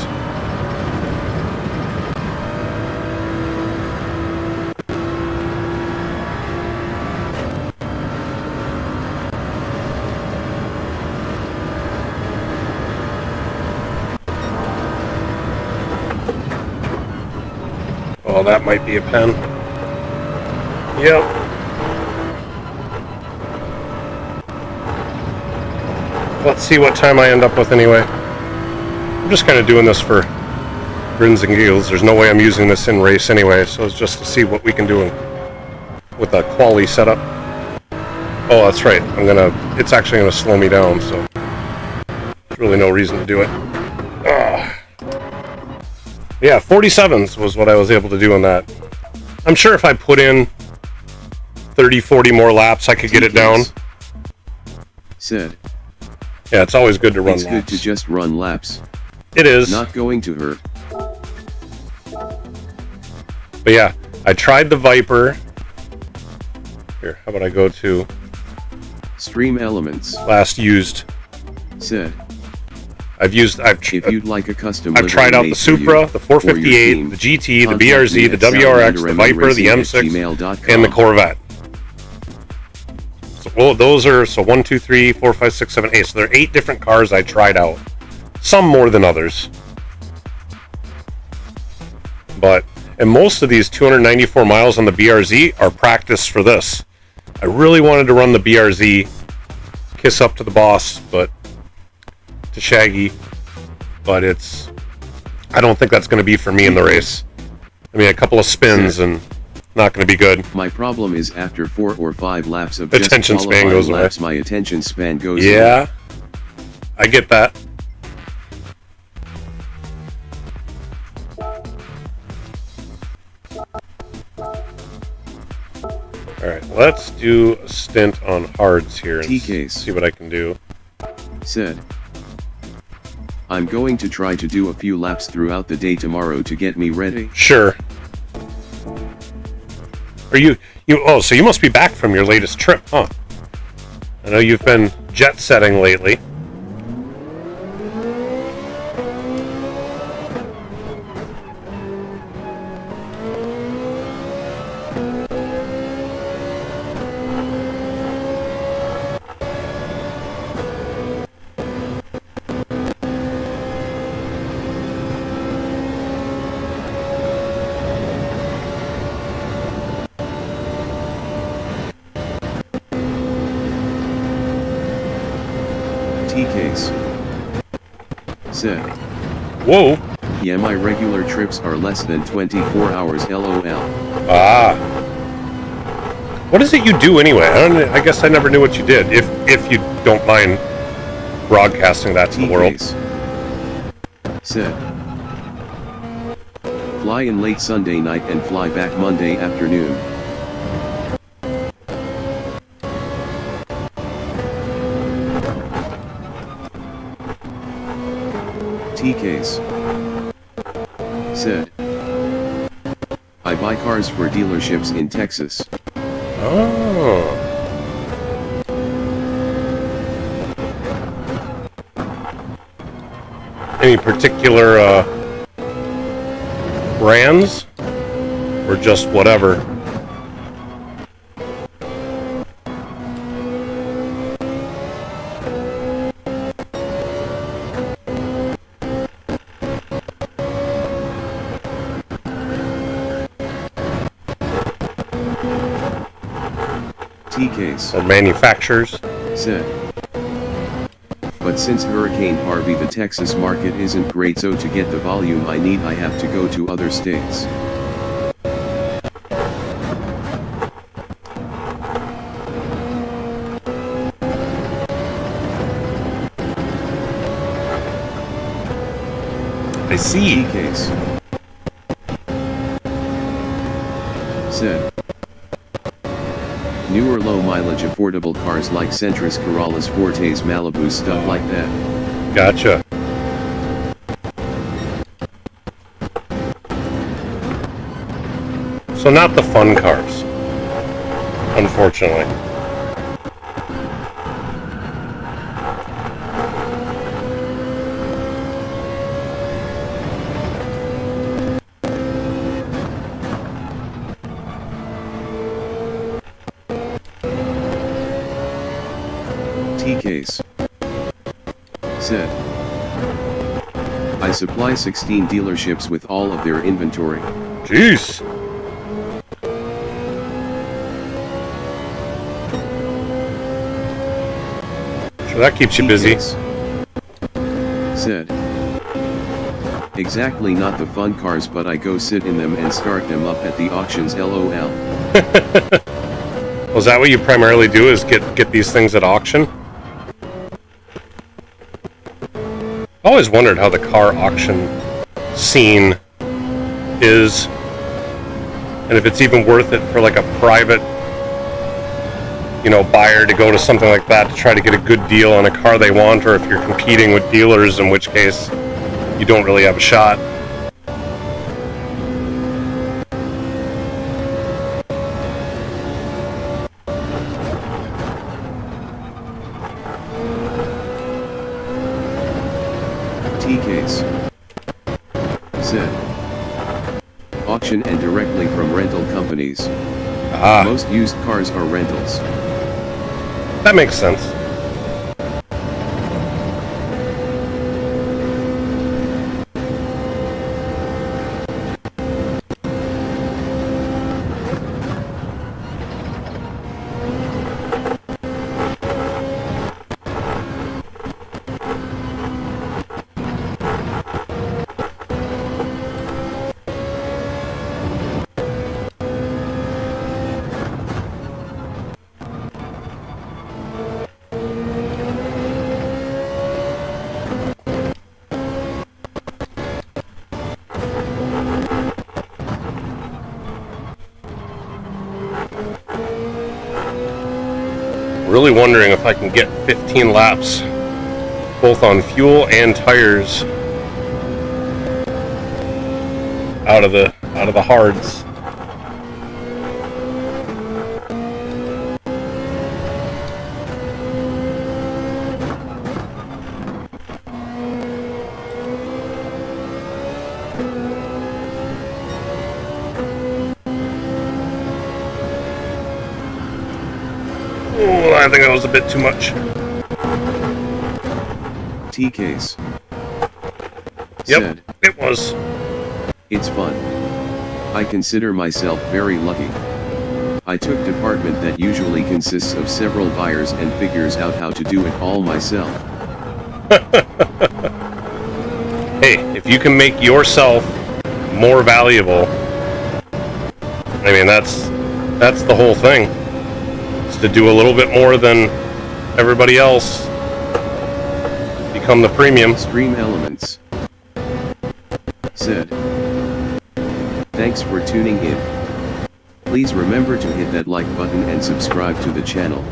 Oh, that might be a pen. Yep. Let's see what time I end up with anyway. I'm just kind of doing this for grins and giggles. There's no way I'm using this in race anyway, so it's just to see what we can do with a quali setup. Oh, that's right. It's actually gonna slow me down, so there's really no reason to do it. Ugh. Yeah, 47s was what I was able to do on that. I'm sure if I put in 30, 40 more laps, I could get it down. Said. Yeah, it's always good to run laps. It's good to just run laps. It is. Not going to hurt. But yeah, I tried the Viper. Here, how about I go to Stream Elements. Last used. Said. If you'd like a custom, I've tried out the Supra, the 458, the GT, the BRZ, the WRX, the Viper, the M6, and the Corvette. So, well, those are 1, 2, 3, 4, 5, 6, 7, 8. So there are 8 different cars I tried out. Some more than others. And most of these 294 miles on the BRZ are practice for this. I really wanted to run the BRZ, kiss up to the boss, to Shaggy, but I don't think that's going to be for me in the race. I mean, a couple of spins and not going to be good. My problem is after 4 or 5 laps of attention span goes away. My attention span goes away. Yeah, I get that. Alright, let's do a stint on hards here and see what I can do. Said. I'm going to try to do a few laps throughout the day tomorrow to get me ready. Sure. Oh, so you must be back from your latest trip, huh? I know you've been jet setting lately. Case. Said. Whoa. Yeah, my regular trips are less than 24 hours LOL. Ah. What is it you do anyway? I guess I never knew what you did. If you don't mind broadcasting that to the world. Said. Fly in late Sunday night and fly back Monday afternoon. Case. Said. I buy cars for dealerships in Texas. Oh. Any particular brands? Or just whatever? Case. Or manufacturers. Said. But since Hurricane Harvey, the Texas market isn't great, so to get the volume I need I have to go to other states. I see. Case. Said. Newer low-mileage affordable cars like Sentras, Corollas, Fortes, Malibus, stuff like that. Gotcha. So not the fun cars, unfortunately. Case. Said. I supply 16 dealerships with all of their inventory. Jeez. So that keeps you busy. Said. Exactly, not the fun cars, but I go sit in them and start them up at the auctions LOL. Was that what you primarily do, is get these things at auction? I always wondered how the car auction scene is, and if it's even worth it for like a private, you know, buyer to go to something like that to try to get a good deal on a car they want, or if you're competing with dealers, in which case you don't really have a shot. T-Case said, auction and directly from rental companies. Most used cars are rentals. That makes sense. Really wondering if I can get 15 laps both on fuel and tires out of the hards. Oh, I think that was a bit too much. T-Case Yep, said, it was. it's fun. I consider myself very lucky. I took department that usually consists of several buyers and figures out how to do it all myself. Hey, if you can make yourself more valuable, I mean, that's the whole thing. It's to do a little bit more than everybody else. Become the premium. Stream Elements said, thanks for tuning in. Please remember to hit that like button and subscribe to the channel.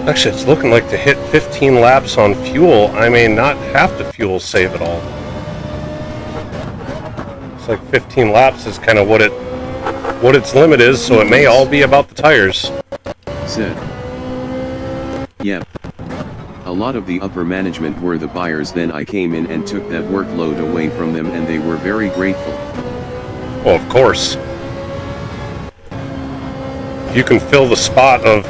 Actually, it's looking like to hit 15 laps on fuel, I may not have to fuel save at all. It's like 15 laps is kind of what its limit is, so it may all be about the tires. Said, yep. A lot of the upper management were the buyers, then I came in and took that workload away from them and they were very grateful. Oh, of course. You can fill the spot of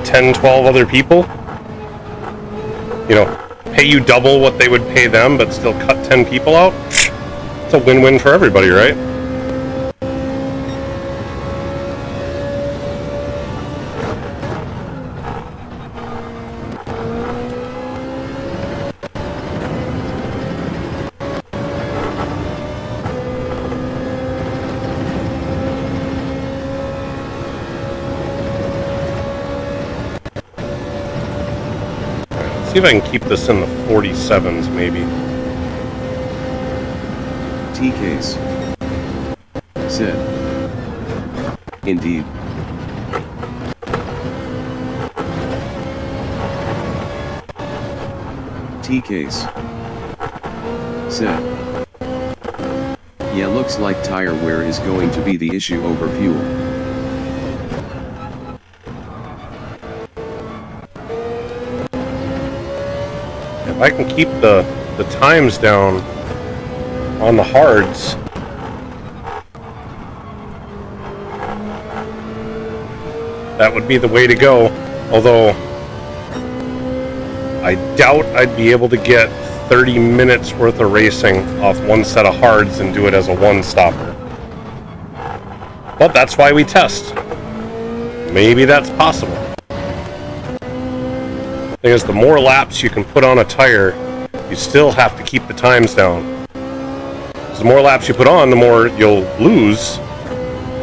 10, 12 other people, you know, pay you double what they would pay them, but still cut 10 people out. It's a win-win for everybody, right? See if I can keep this in the 47s, maybe. T-Case said, indeed. T-Case said, yeah, looks like tire wear is going to be the issue over fuel. If I can keep the times down on the hards, that would be the way to go. Although I doubt I'd be able to get 30 minutes worth of racing off one set of hards and do it as a one-stopper. But that's why we test. Maybe that's possible. Thing is, the more laps you can put on a tire, you still have to keep the times down. Because the more laps you put on, the more you'll lose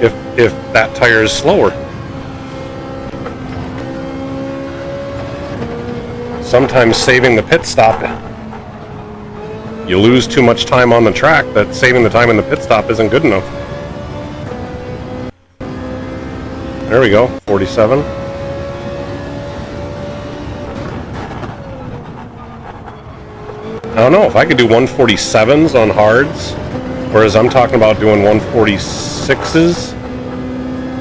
if that tire is slower. Sometimes saving the pit stop, you lose too much time on the track that saving the time in the pit stop isn't good enough. There we go, 47. I don't know, if I could do 147s on hards, whereas I'm talking about doing 146s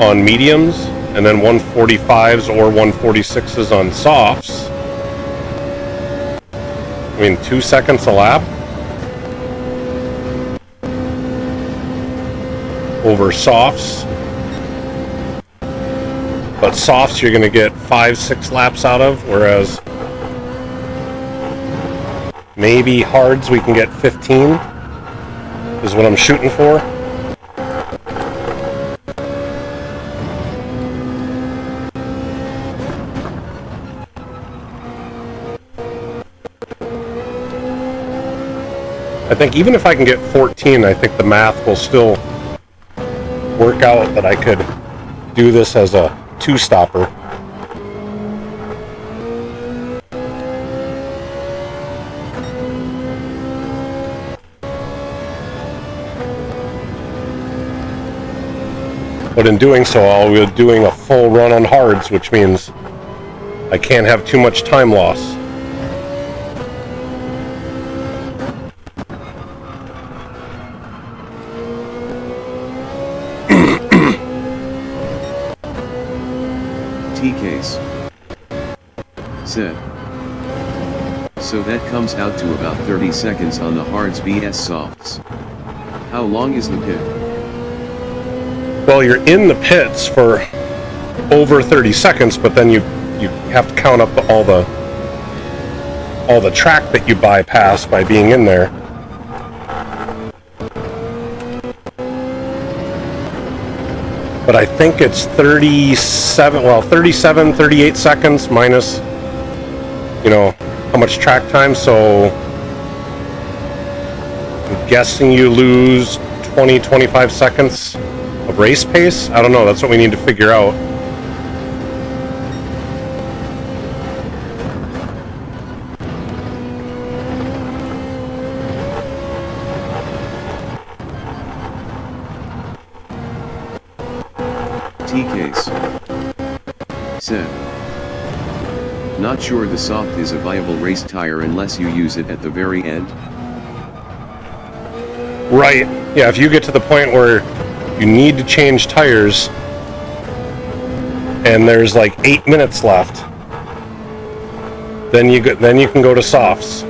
on mediums, and then 145s or 146s on softs. I mean, 2 seconds a lap over softs. But softs you're going to get 5-6 laps out of, whereas maybe hards we can get 15 is what I'm shooting for. I think even if I can get 14, I think the math will still work out that I could do this as a two-stopper. But in doing so, I'll be doing a full run on hards, which means I can't have too much time loss. T-case. Said. So that comes out to about 30 seconds on the hards vs softs. How long is the pit? Well, you're in the pits for over 30 seconds, but then you have to count up all the track that you bypass by being in there. But I think it's 38 seconds minus, how much track time. So I'm guessing you lose 20-25 seconds of race pace. I don't know. That's what we need to figure out. T-case. Said. Not sure the soft is a viable race tire unless you use it at the very end. Right. Yeah, if you get to the point where you need to change tires and there's like 8 minutes left, then you can go to softs.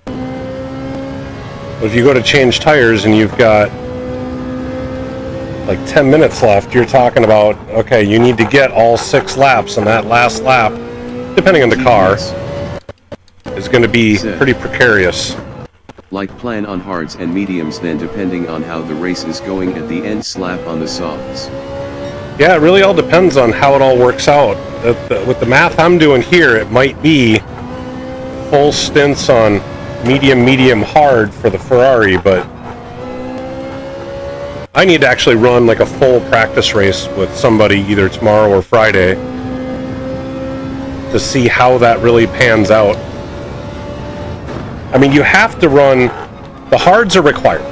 But if you go to change tires and you've got like 10 minutes left, you're talking about, okay, you need to get all 6 laps, and that last lap, depending on the car, is going to be pretty precarious. Like plan on hards and mediums, then depending on how the race is going at the end, slap on the softs. Yeah, it really all depends on how it all works out. With the math I'm doing here, it might be full stints on medium, hard for the Ferrari, but I need to actually run like a full practice race with somebody either tomorrow or Friday to see how that really pans out. I mean, you have to run, the hards are required.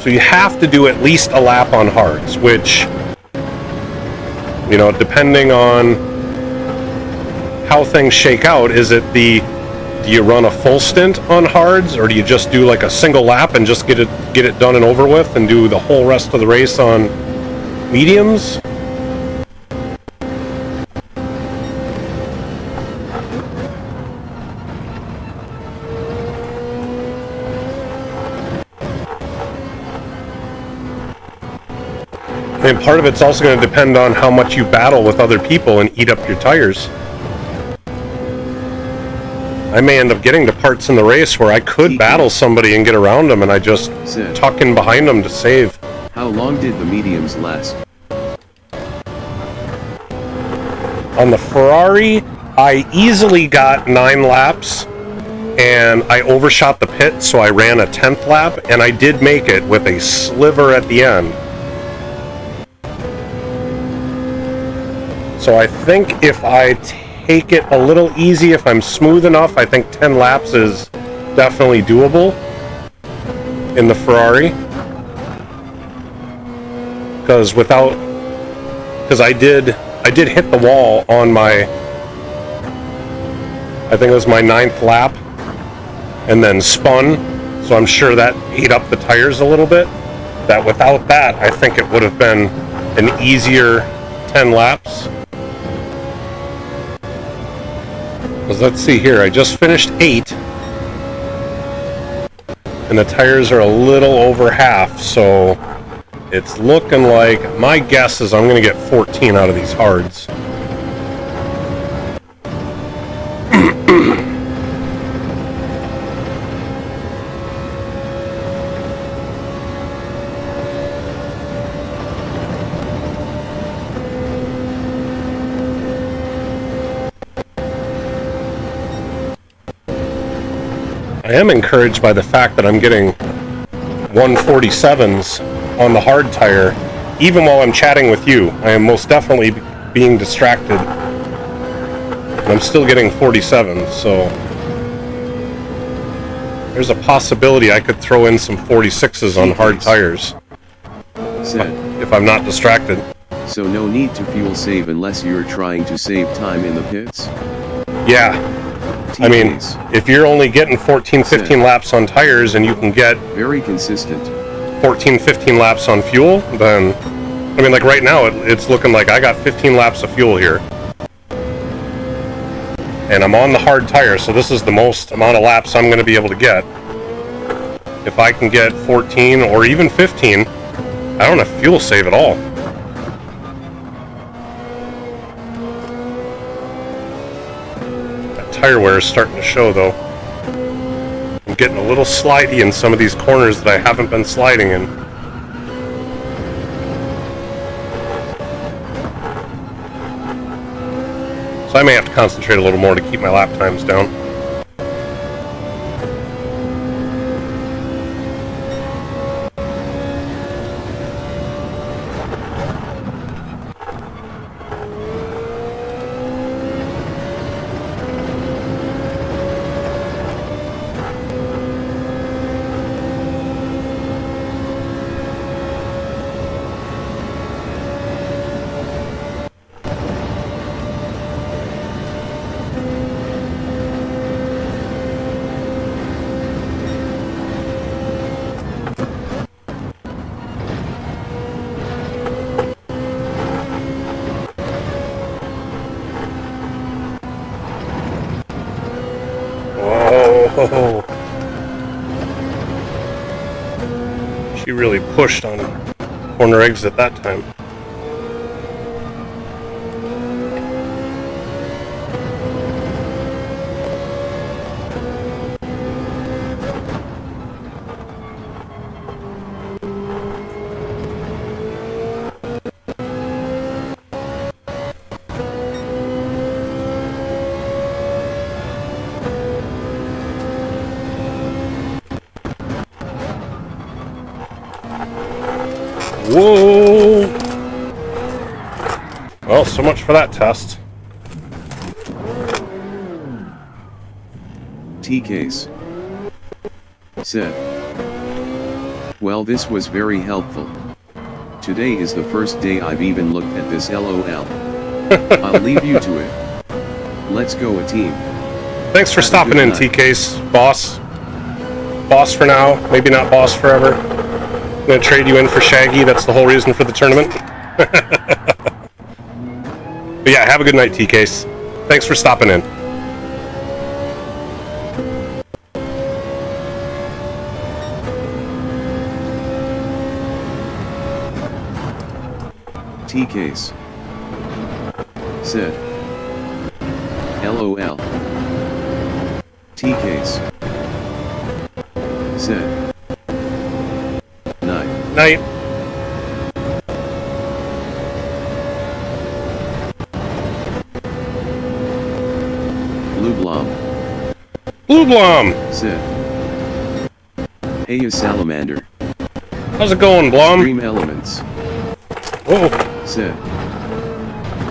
So you have to do at least a lap on hards, which, depending on how things shake out, do you run a full stint on hards, or do you just do like a single lap and just get it done and over with and do the whole rest of the race on mediums? And part of it's also going to depend on how much you battle with other people and eat up your tires. I may end up getting to parts in the race where I could battle somebody and get around them, and I just tuck in behind them to save. How long did the mediums last? On the Ferrari, I easily got 9 laps, and I overshot the pit, so I ran a 10th lap, and I did make it with a sliver at the end. So I think if I take it a little easy, if I'm smooth enough, I think 10 laps is definitely doable in the Ferrari. Because I did hit the wall on my, I think it was my 9th lap, and then spun, so I'm sure that ate up the tires a little bit. That without that, I think it would have been an easier 10 laps. Because let's see here, I just finished 8, and the tires are a little over half, so it's looking like, my guess is I'm going to get 14 out of these hards. I am encouraged by the fact that I'm getting 147s on the hard tire, even while I'm chatting with you. I am most definitely being distracted, and I'm still getting 47s, so there's a possibility I could throw in some 46s on hard tires if I'm not distracted. So no need to fuel save unless you're trying to save time in the pits? Yeah. I mean, if you're only getting 14, 15 laps on tires and you can get very consistent 14, 15 laps on fuel, then, I mean, like right now, it's looking like I got 15 laps of fuel here. And I'm on the hard tire, so this is the most amount of laps I'm going to be able to get. If I can get 14 or even 15, I don't have fuel save at all. That tire wear is starting to show, though. I'm getting a little slidey in some of these corners that I haven't been sliding in. So I may have to concentrate a little more to keep my lap times down. Whoa. She really pushed on corner exit that time. Whoa! Well, so much for that test. T-Case said, well, this was very helpful. Today is the first day I've even looked at this LOL. I'll leave you to it. Let's go a team. Thanks for stopping in, T-Case, boss. Boss for now, maybe not boss forever. I'm going to trade you in for Shaggy, that's the whole reason for the tournament. But yeah, have a good night, T-Case. Thanks for stopping in. T-case. Said. LOL. T-case. Said. Night. Night. Blue Blom. Blue Blom. Said. Hey ya salamander. How's it going, Blom? Dream elements. Whoa. Said.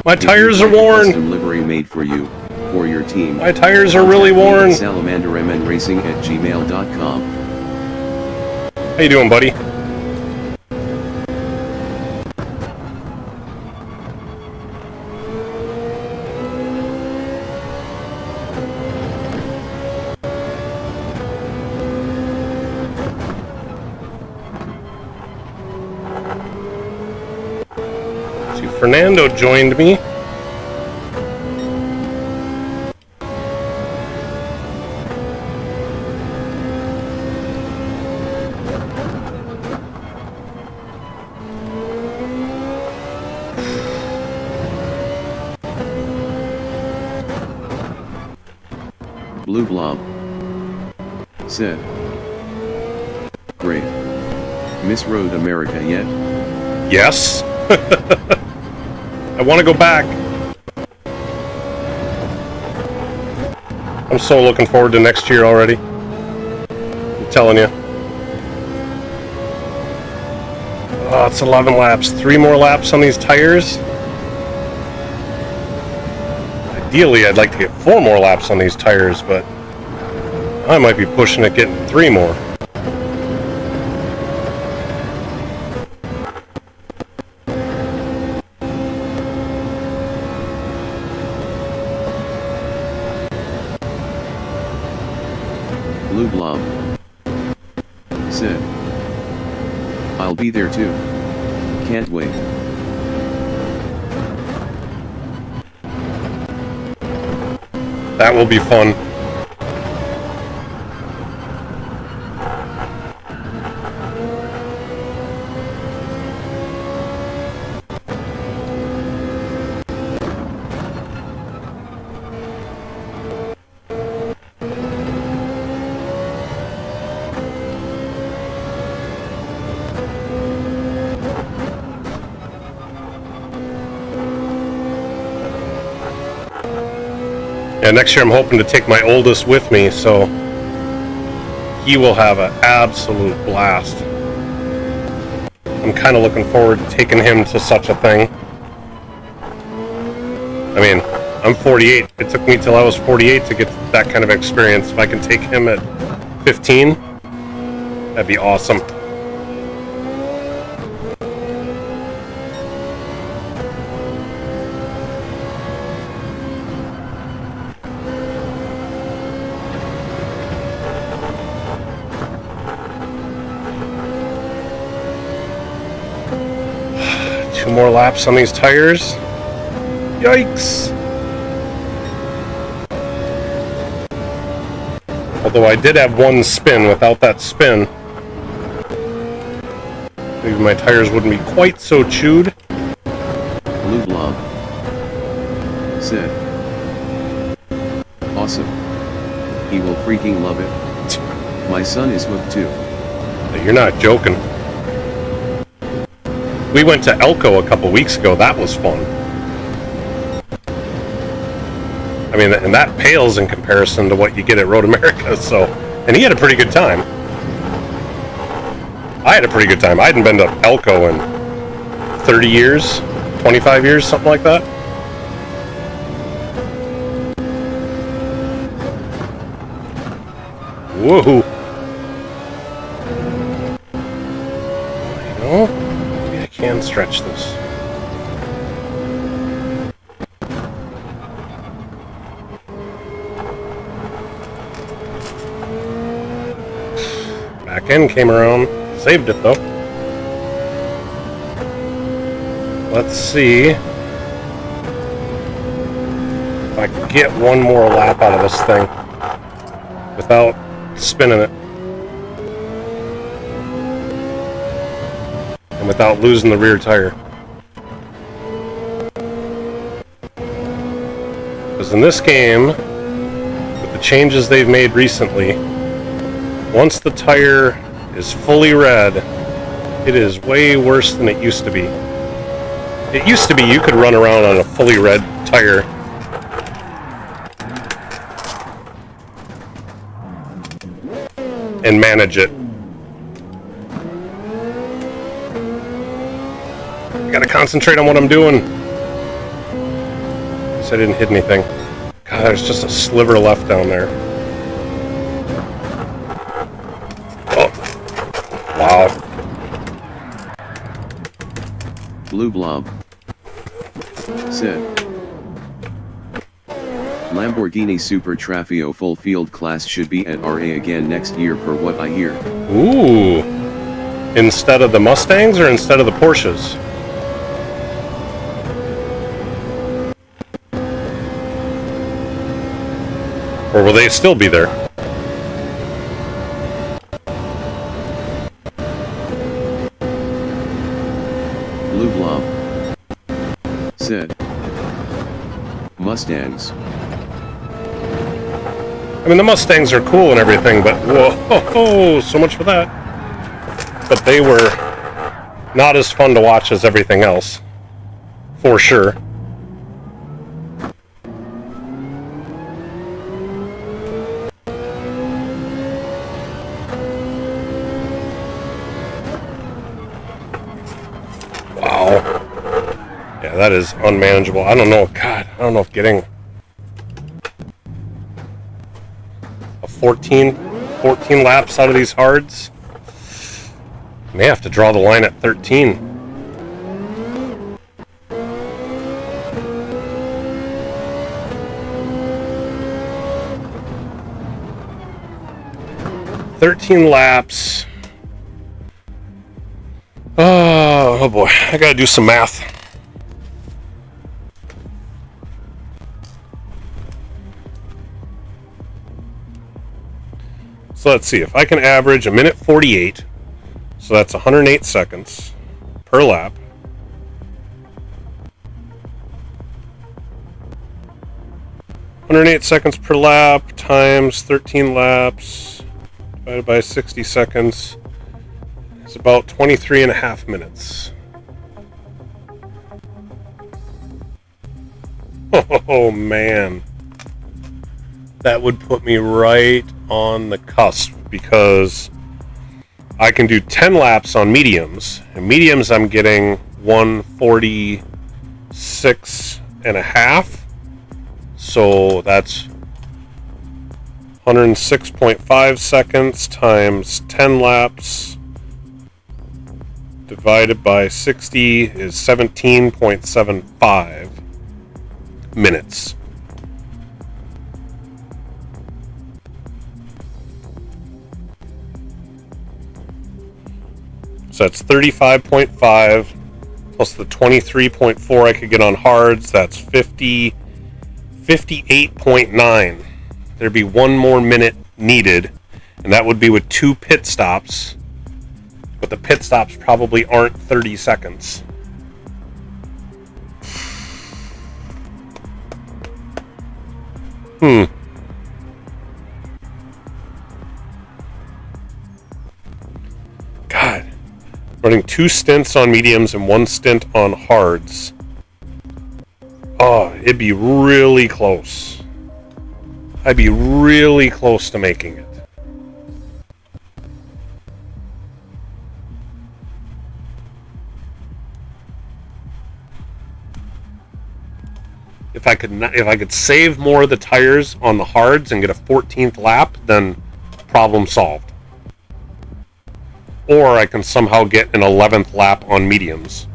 My tires are worn. Custom livery made for you, or your team. My tires are really worn. salamandermnracing@gmail.com. How you doing, buddy? See, Fernando joined me. Blue Blob. Said. Great. Miss Road America yet? Yes. I want to go back. I'm so looking forward to next year already. I'm telling you. Oh, it's 11 laps. 3 more laps on these tires. Ideally, I'd like to get 4 more laps on these tires, but I might be pushing it getting 3 more. Blue Blob. Said. I'll be there too. Can't wait. That will be fun. Yeah, next year I'm hoping to take my oldest with me, so he will have an absolute blast. I'm kind of looking forward to taking him to such a thing. I mean, I'm 48. It took me till I was 48 to get that kind of experience. If I can take him at 15, that'd be awesome. More laps on these tires. Yikes! Although I did have 1 spin. Without that spin, maybe my tires wouldn't be quite so chewed. Blue Blob. Said. Awesome. He will freaking love it. My son is hooked too. You're not joking. We went to Elko a couple weeks ago. That was fun. I mean, and that pales in comparison to what you get at Road America. So, and he had a pretty good time. I had a pretty good time. I hadn't been to Elko in 30 years, 25 years, something like that. Woohoo! You know, maybe I can stretch this. Back end came around, saved it though. Let's see if I can get one more lap out of this thing without spinning it and without losing the rear tire. Because in this game, with the changes they've made recently, once the tire is fully red, it is way worse than it used to be. It used to be you could run around on a fully red tire and manage it. I gotta concentrate on what I'm doing. Guess I didn't hit anything. God, there's just a sliver left down there. Oh. Wow. Blue Blob said, Lamborghini Super Trafio full field class should be at RA again next year per what I hear. Ooh. Instead of the Mustangs or instead of the Porsches? Or will they still be there? Blue Blob said, Mustangs. I mean, the Mustangs are cool and everything, but whoa, so much for that. But they were not as fun to watch as everything else, for sure. Wow. Yeah, that is unmanageable. I don't know, God, I don't know if getting a 14 laps out of these hards, I may have to draw the line at 13. Laps. Oh boy, I gotta do some math. So let's see, if I can average a minute 48, so that's 108 seconds per lap. $108 per lap times 13 laps divided by 60 seconds is about 23 and a half minutes. Oh man. That would put me right on the cusp because I can do 10 laps on mediums. And mediums I'm getting 146 and a half. So that's 106.5 seconds times 10 laps divided by 60 is 17.75 minutes. So that's 35.5 plus the 23.4 I could get on hards. That's 58.9. There'd be one more minute needed, and that would be with 2 pit stops. But the pit stops probably aren't 30 seconds. God. Running 2 stints on mediums and 1 stint on hards. Oh, it'd be really close. I'd be really close to making it. If I could save more of the tires on the hards and get a 14th lap, then problem solved. Or I can somehow get an 11th lap on mediums.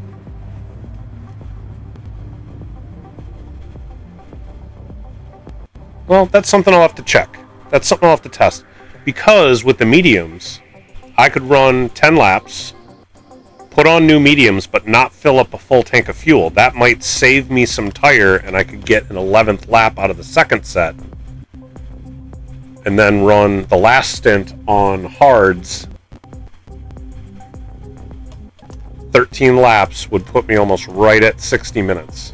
Well, that's something I'll have to check. That's something I'll have to test. Because with the mediums, I could run 10 laps, put on new mediums, but not fill up a full tank of fuel. That might save me some tire, and I could get an 11th lap out of the second set. And then run the last stint on hards. 13 laps would put me almost right at 60 minutes.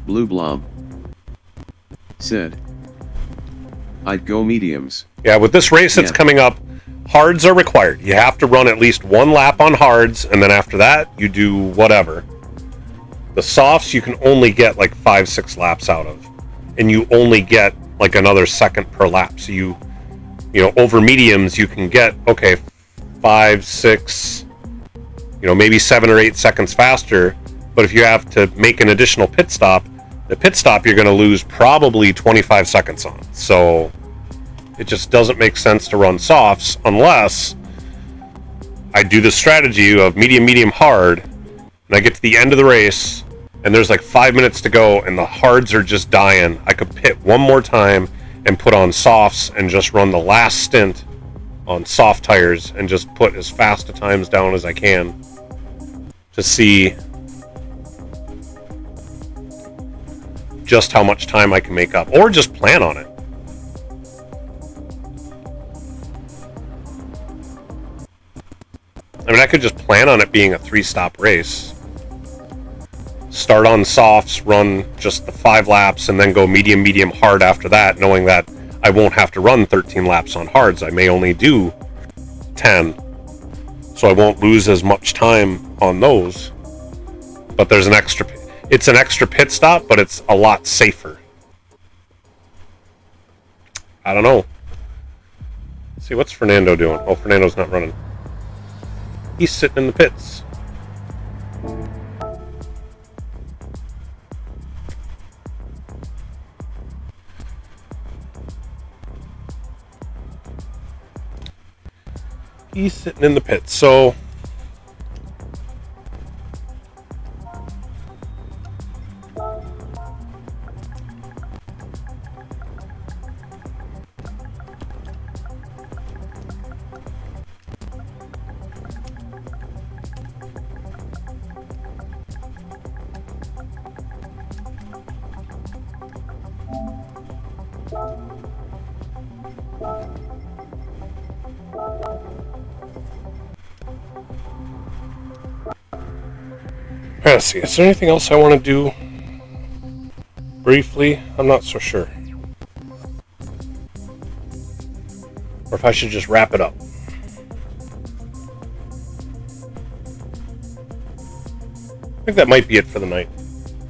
Blue Blob said, I'd go mediums. Yeah, with this race that's coming up, hards are required. You have to run at least one lap on hards, and then after that, you do whatever. The softs, you can only get like 5-6 laps out of, and you only get like another second per lap. So you know, over mediums, you can get, okay, 5, 6, you know, maybe 7 or 8 seconds faster. But if you have to make an additional pit stop, the pit stop you're going to lose probably 25 seconds on. So it just doesn't make sense to run softs unless I do the strategy of medium, medium, hard, and I get to the end of the race, and there's like 5 minutes to go, and the hards are just dying. I could pit one more time and put on softs and just run the last stint on soft tires and just put as fast a times down as I can to see just how much time I can make up, or just plan on it. I mean, I could just plan on it being a 3-stop race. Start on softs, run just the 5 laps, and then go medium, medium, hard after that, knowing that I won't have to run 13 laps on hards. I may only do 10, so I won't lose as much time on those. But there's it's an extra pit stop, but it's a lot safer. I don't know. Let's see, what's Fernando doing? Oh, Fernando's not running. He's sitting in the pits. He's sitting in the pits, so let's see, is there anything else I want to do briefly? I'm not so sure. Or if I should just wrap it up. I think that might be it for the night.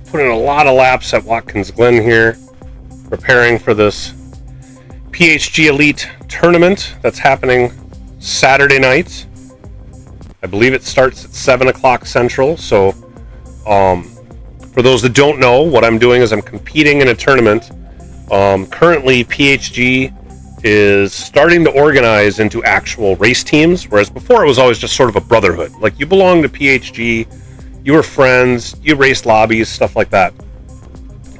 Put in a lot of laps at Watkins Glen here, preparing for this PHG Elite tournament that's happening Saturday night. I believe it starts at 7 o'clock Central, so for those that don't know, what I'm doing is I'm competing in a tournament. Currently, PHG is starting to organize into actual race teams, whereas before it was always just sort of a brotherhood. Like, you belong to PHG, you were friends, you raced lobbies, stuff like that.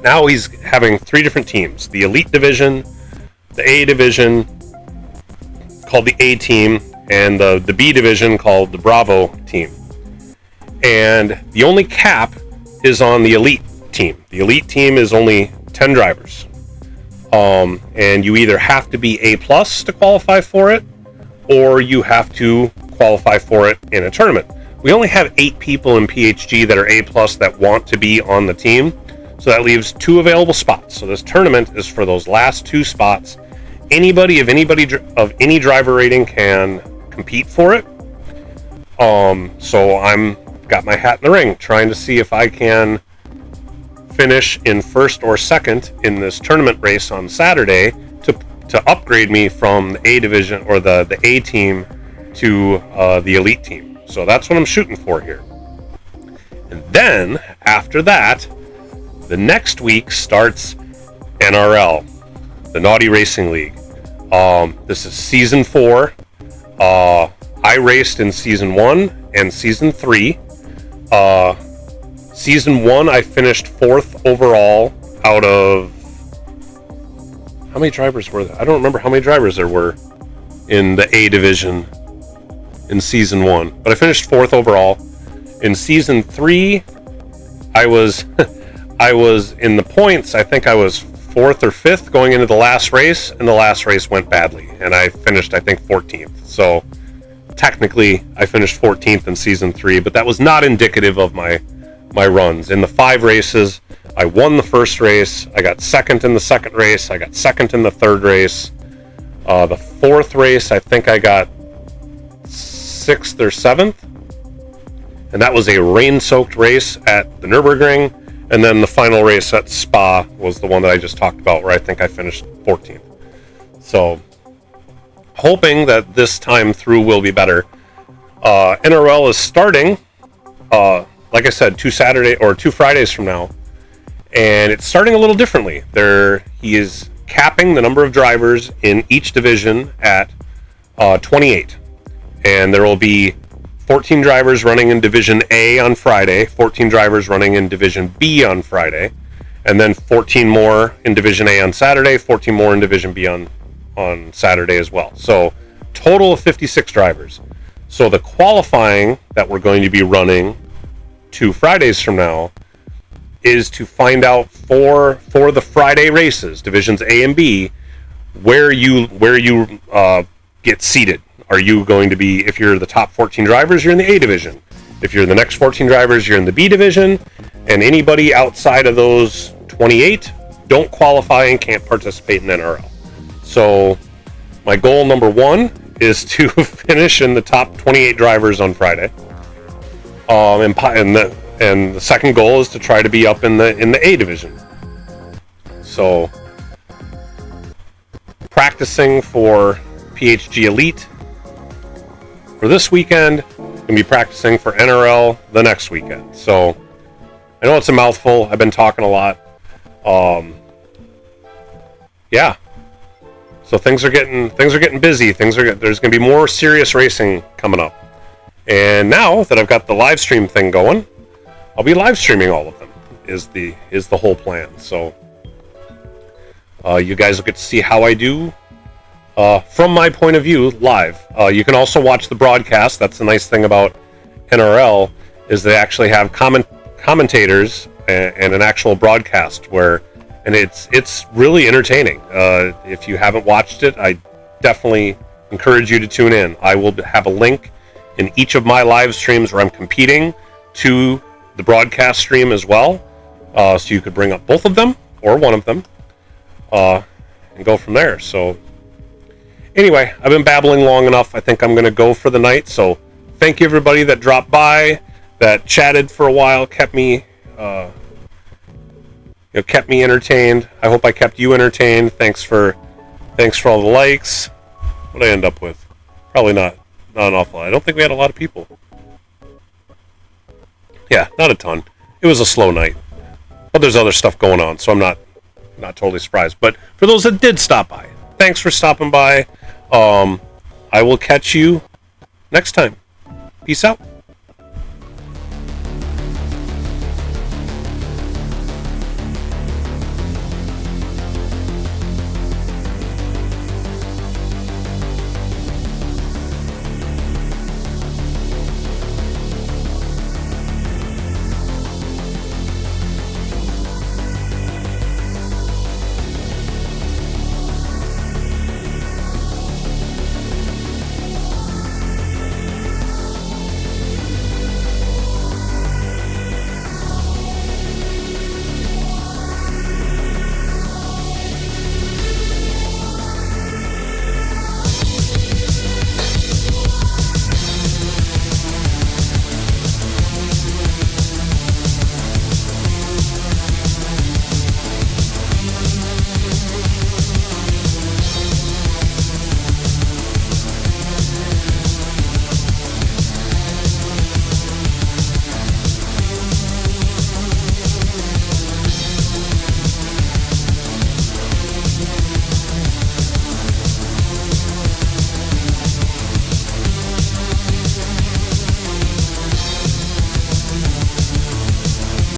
Now he's having 3 different teams. The Elite Division, the A Division, called the A Team, and the B Division, called the Bravo Team. And the only cap is on the Elite Team. The Elite Team is only 10 drivers. And you either have to be A+ to qualify for it, or you have to qualify for it in a tournament. We only have 8 people in PHG that are A+ that want to be on the team, so that leaves 2 available spots. So this tournament is for those last 2 spots. Anybody of any driver rating can compete for it. So I'm got my hat in the ring, trying to see if I can finish in first or second in this tournament race on Saturday to upgrade me from the A Division or the A Team to the Elite Team. So that's what I'm shooting for here. And then after that, the next week starts NRL, the Naughty Racing League. This is season 4. I raced in season 1 and season 3. Season 1, I finished 4th overall out of... How many drivers were there? I don't remember how many drivers there were in the A Division in season 1. But I finished 4th overall. In season 3, I was in the points. I think I was 4th or 5th going into the last race, and the last race went badly. And I finished, I think, 14th. So technically, I finished 14th in season 3, but that was not indicative of my runs. In the 5 races, I won the first race. I got second in the second race. I got second in the third race. The fourth race, I think I got 6th or 7th. And that was a rain-soaked race at the Nürburgring. And then the final race at Spa was the one that I just talked about, where I think I finished 14th. So, hoping that this time through will be better. NRL is starting, like I said, 2 Fridays from now. And it's starting a little differently. He is capping the number of drivers in each division at 28. And there will be 14 drivers running in Division A on Friday, 14 drivers running in Division B on Friday, and then 14 more in Division A on Saturday, 14 more in Division B on Saturday as well. So, total of 56 drivers. So the qualifying that we're going to be running 2 Fridays from now is to find out for the Friday races, Divisions A and B, where you get seated. Are you going to be, if you're the top 14 drivers, you're in the A division. If you're the next 14 drivers, you're in the B division. And anybody outside of those 28 don't qualify and can't participate in NRL. So my goal number 1 is to finish in the top 28 drivers on Friday. And the second goal is to try to be up in the A division. So practicing for PHG Elite for this weekend, and be practicing for NRL the next weekend. So I know it's a mouthful. I've been talking a lot. Yeah. So things are getting busy. There's going to be more serious racing coming up. And now that I've got the live stream thing going, I'll be live streaming all of them. Is the whole plan. So you guys will get to see how I do. From my point of view, live. You can also watch the broadcast. That's the nice thing about NRL, is they actually have commentators and an actual broadcast and it's really entertaining. If you haven't watched it, I definitely encourage you to tune in. I will have a link in each of my live streams where I'm competing to the broadcast stream as well, so you could bring up both of them or one of them and go from there. So anyway, I've been babbling long enough. I think I'm going to go for the night. So thank you everybody that dropped by, that chatted for a while, kept me entertained. I hope I kept you entertained. Thanks for all the likes. What did I end up with? Probably not an awful lot. I don't think we had a lot of people. Yeah, not a ton. It was a slow night. But there's other stuff going on, so I'm not totally surprised. But for those that did stop by, thanks for stopping by. I will catch you next time. Peace out.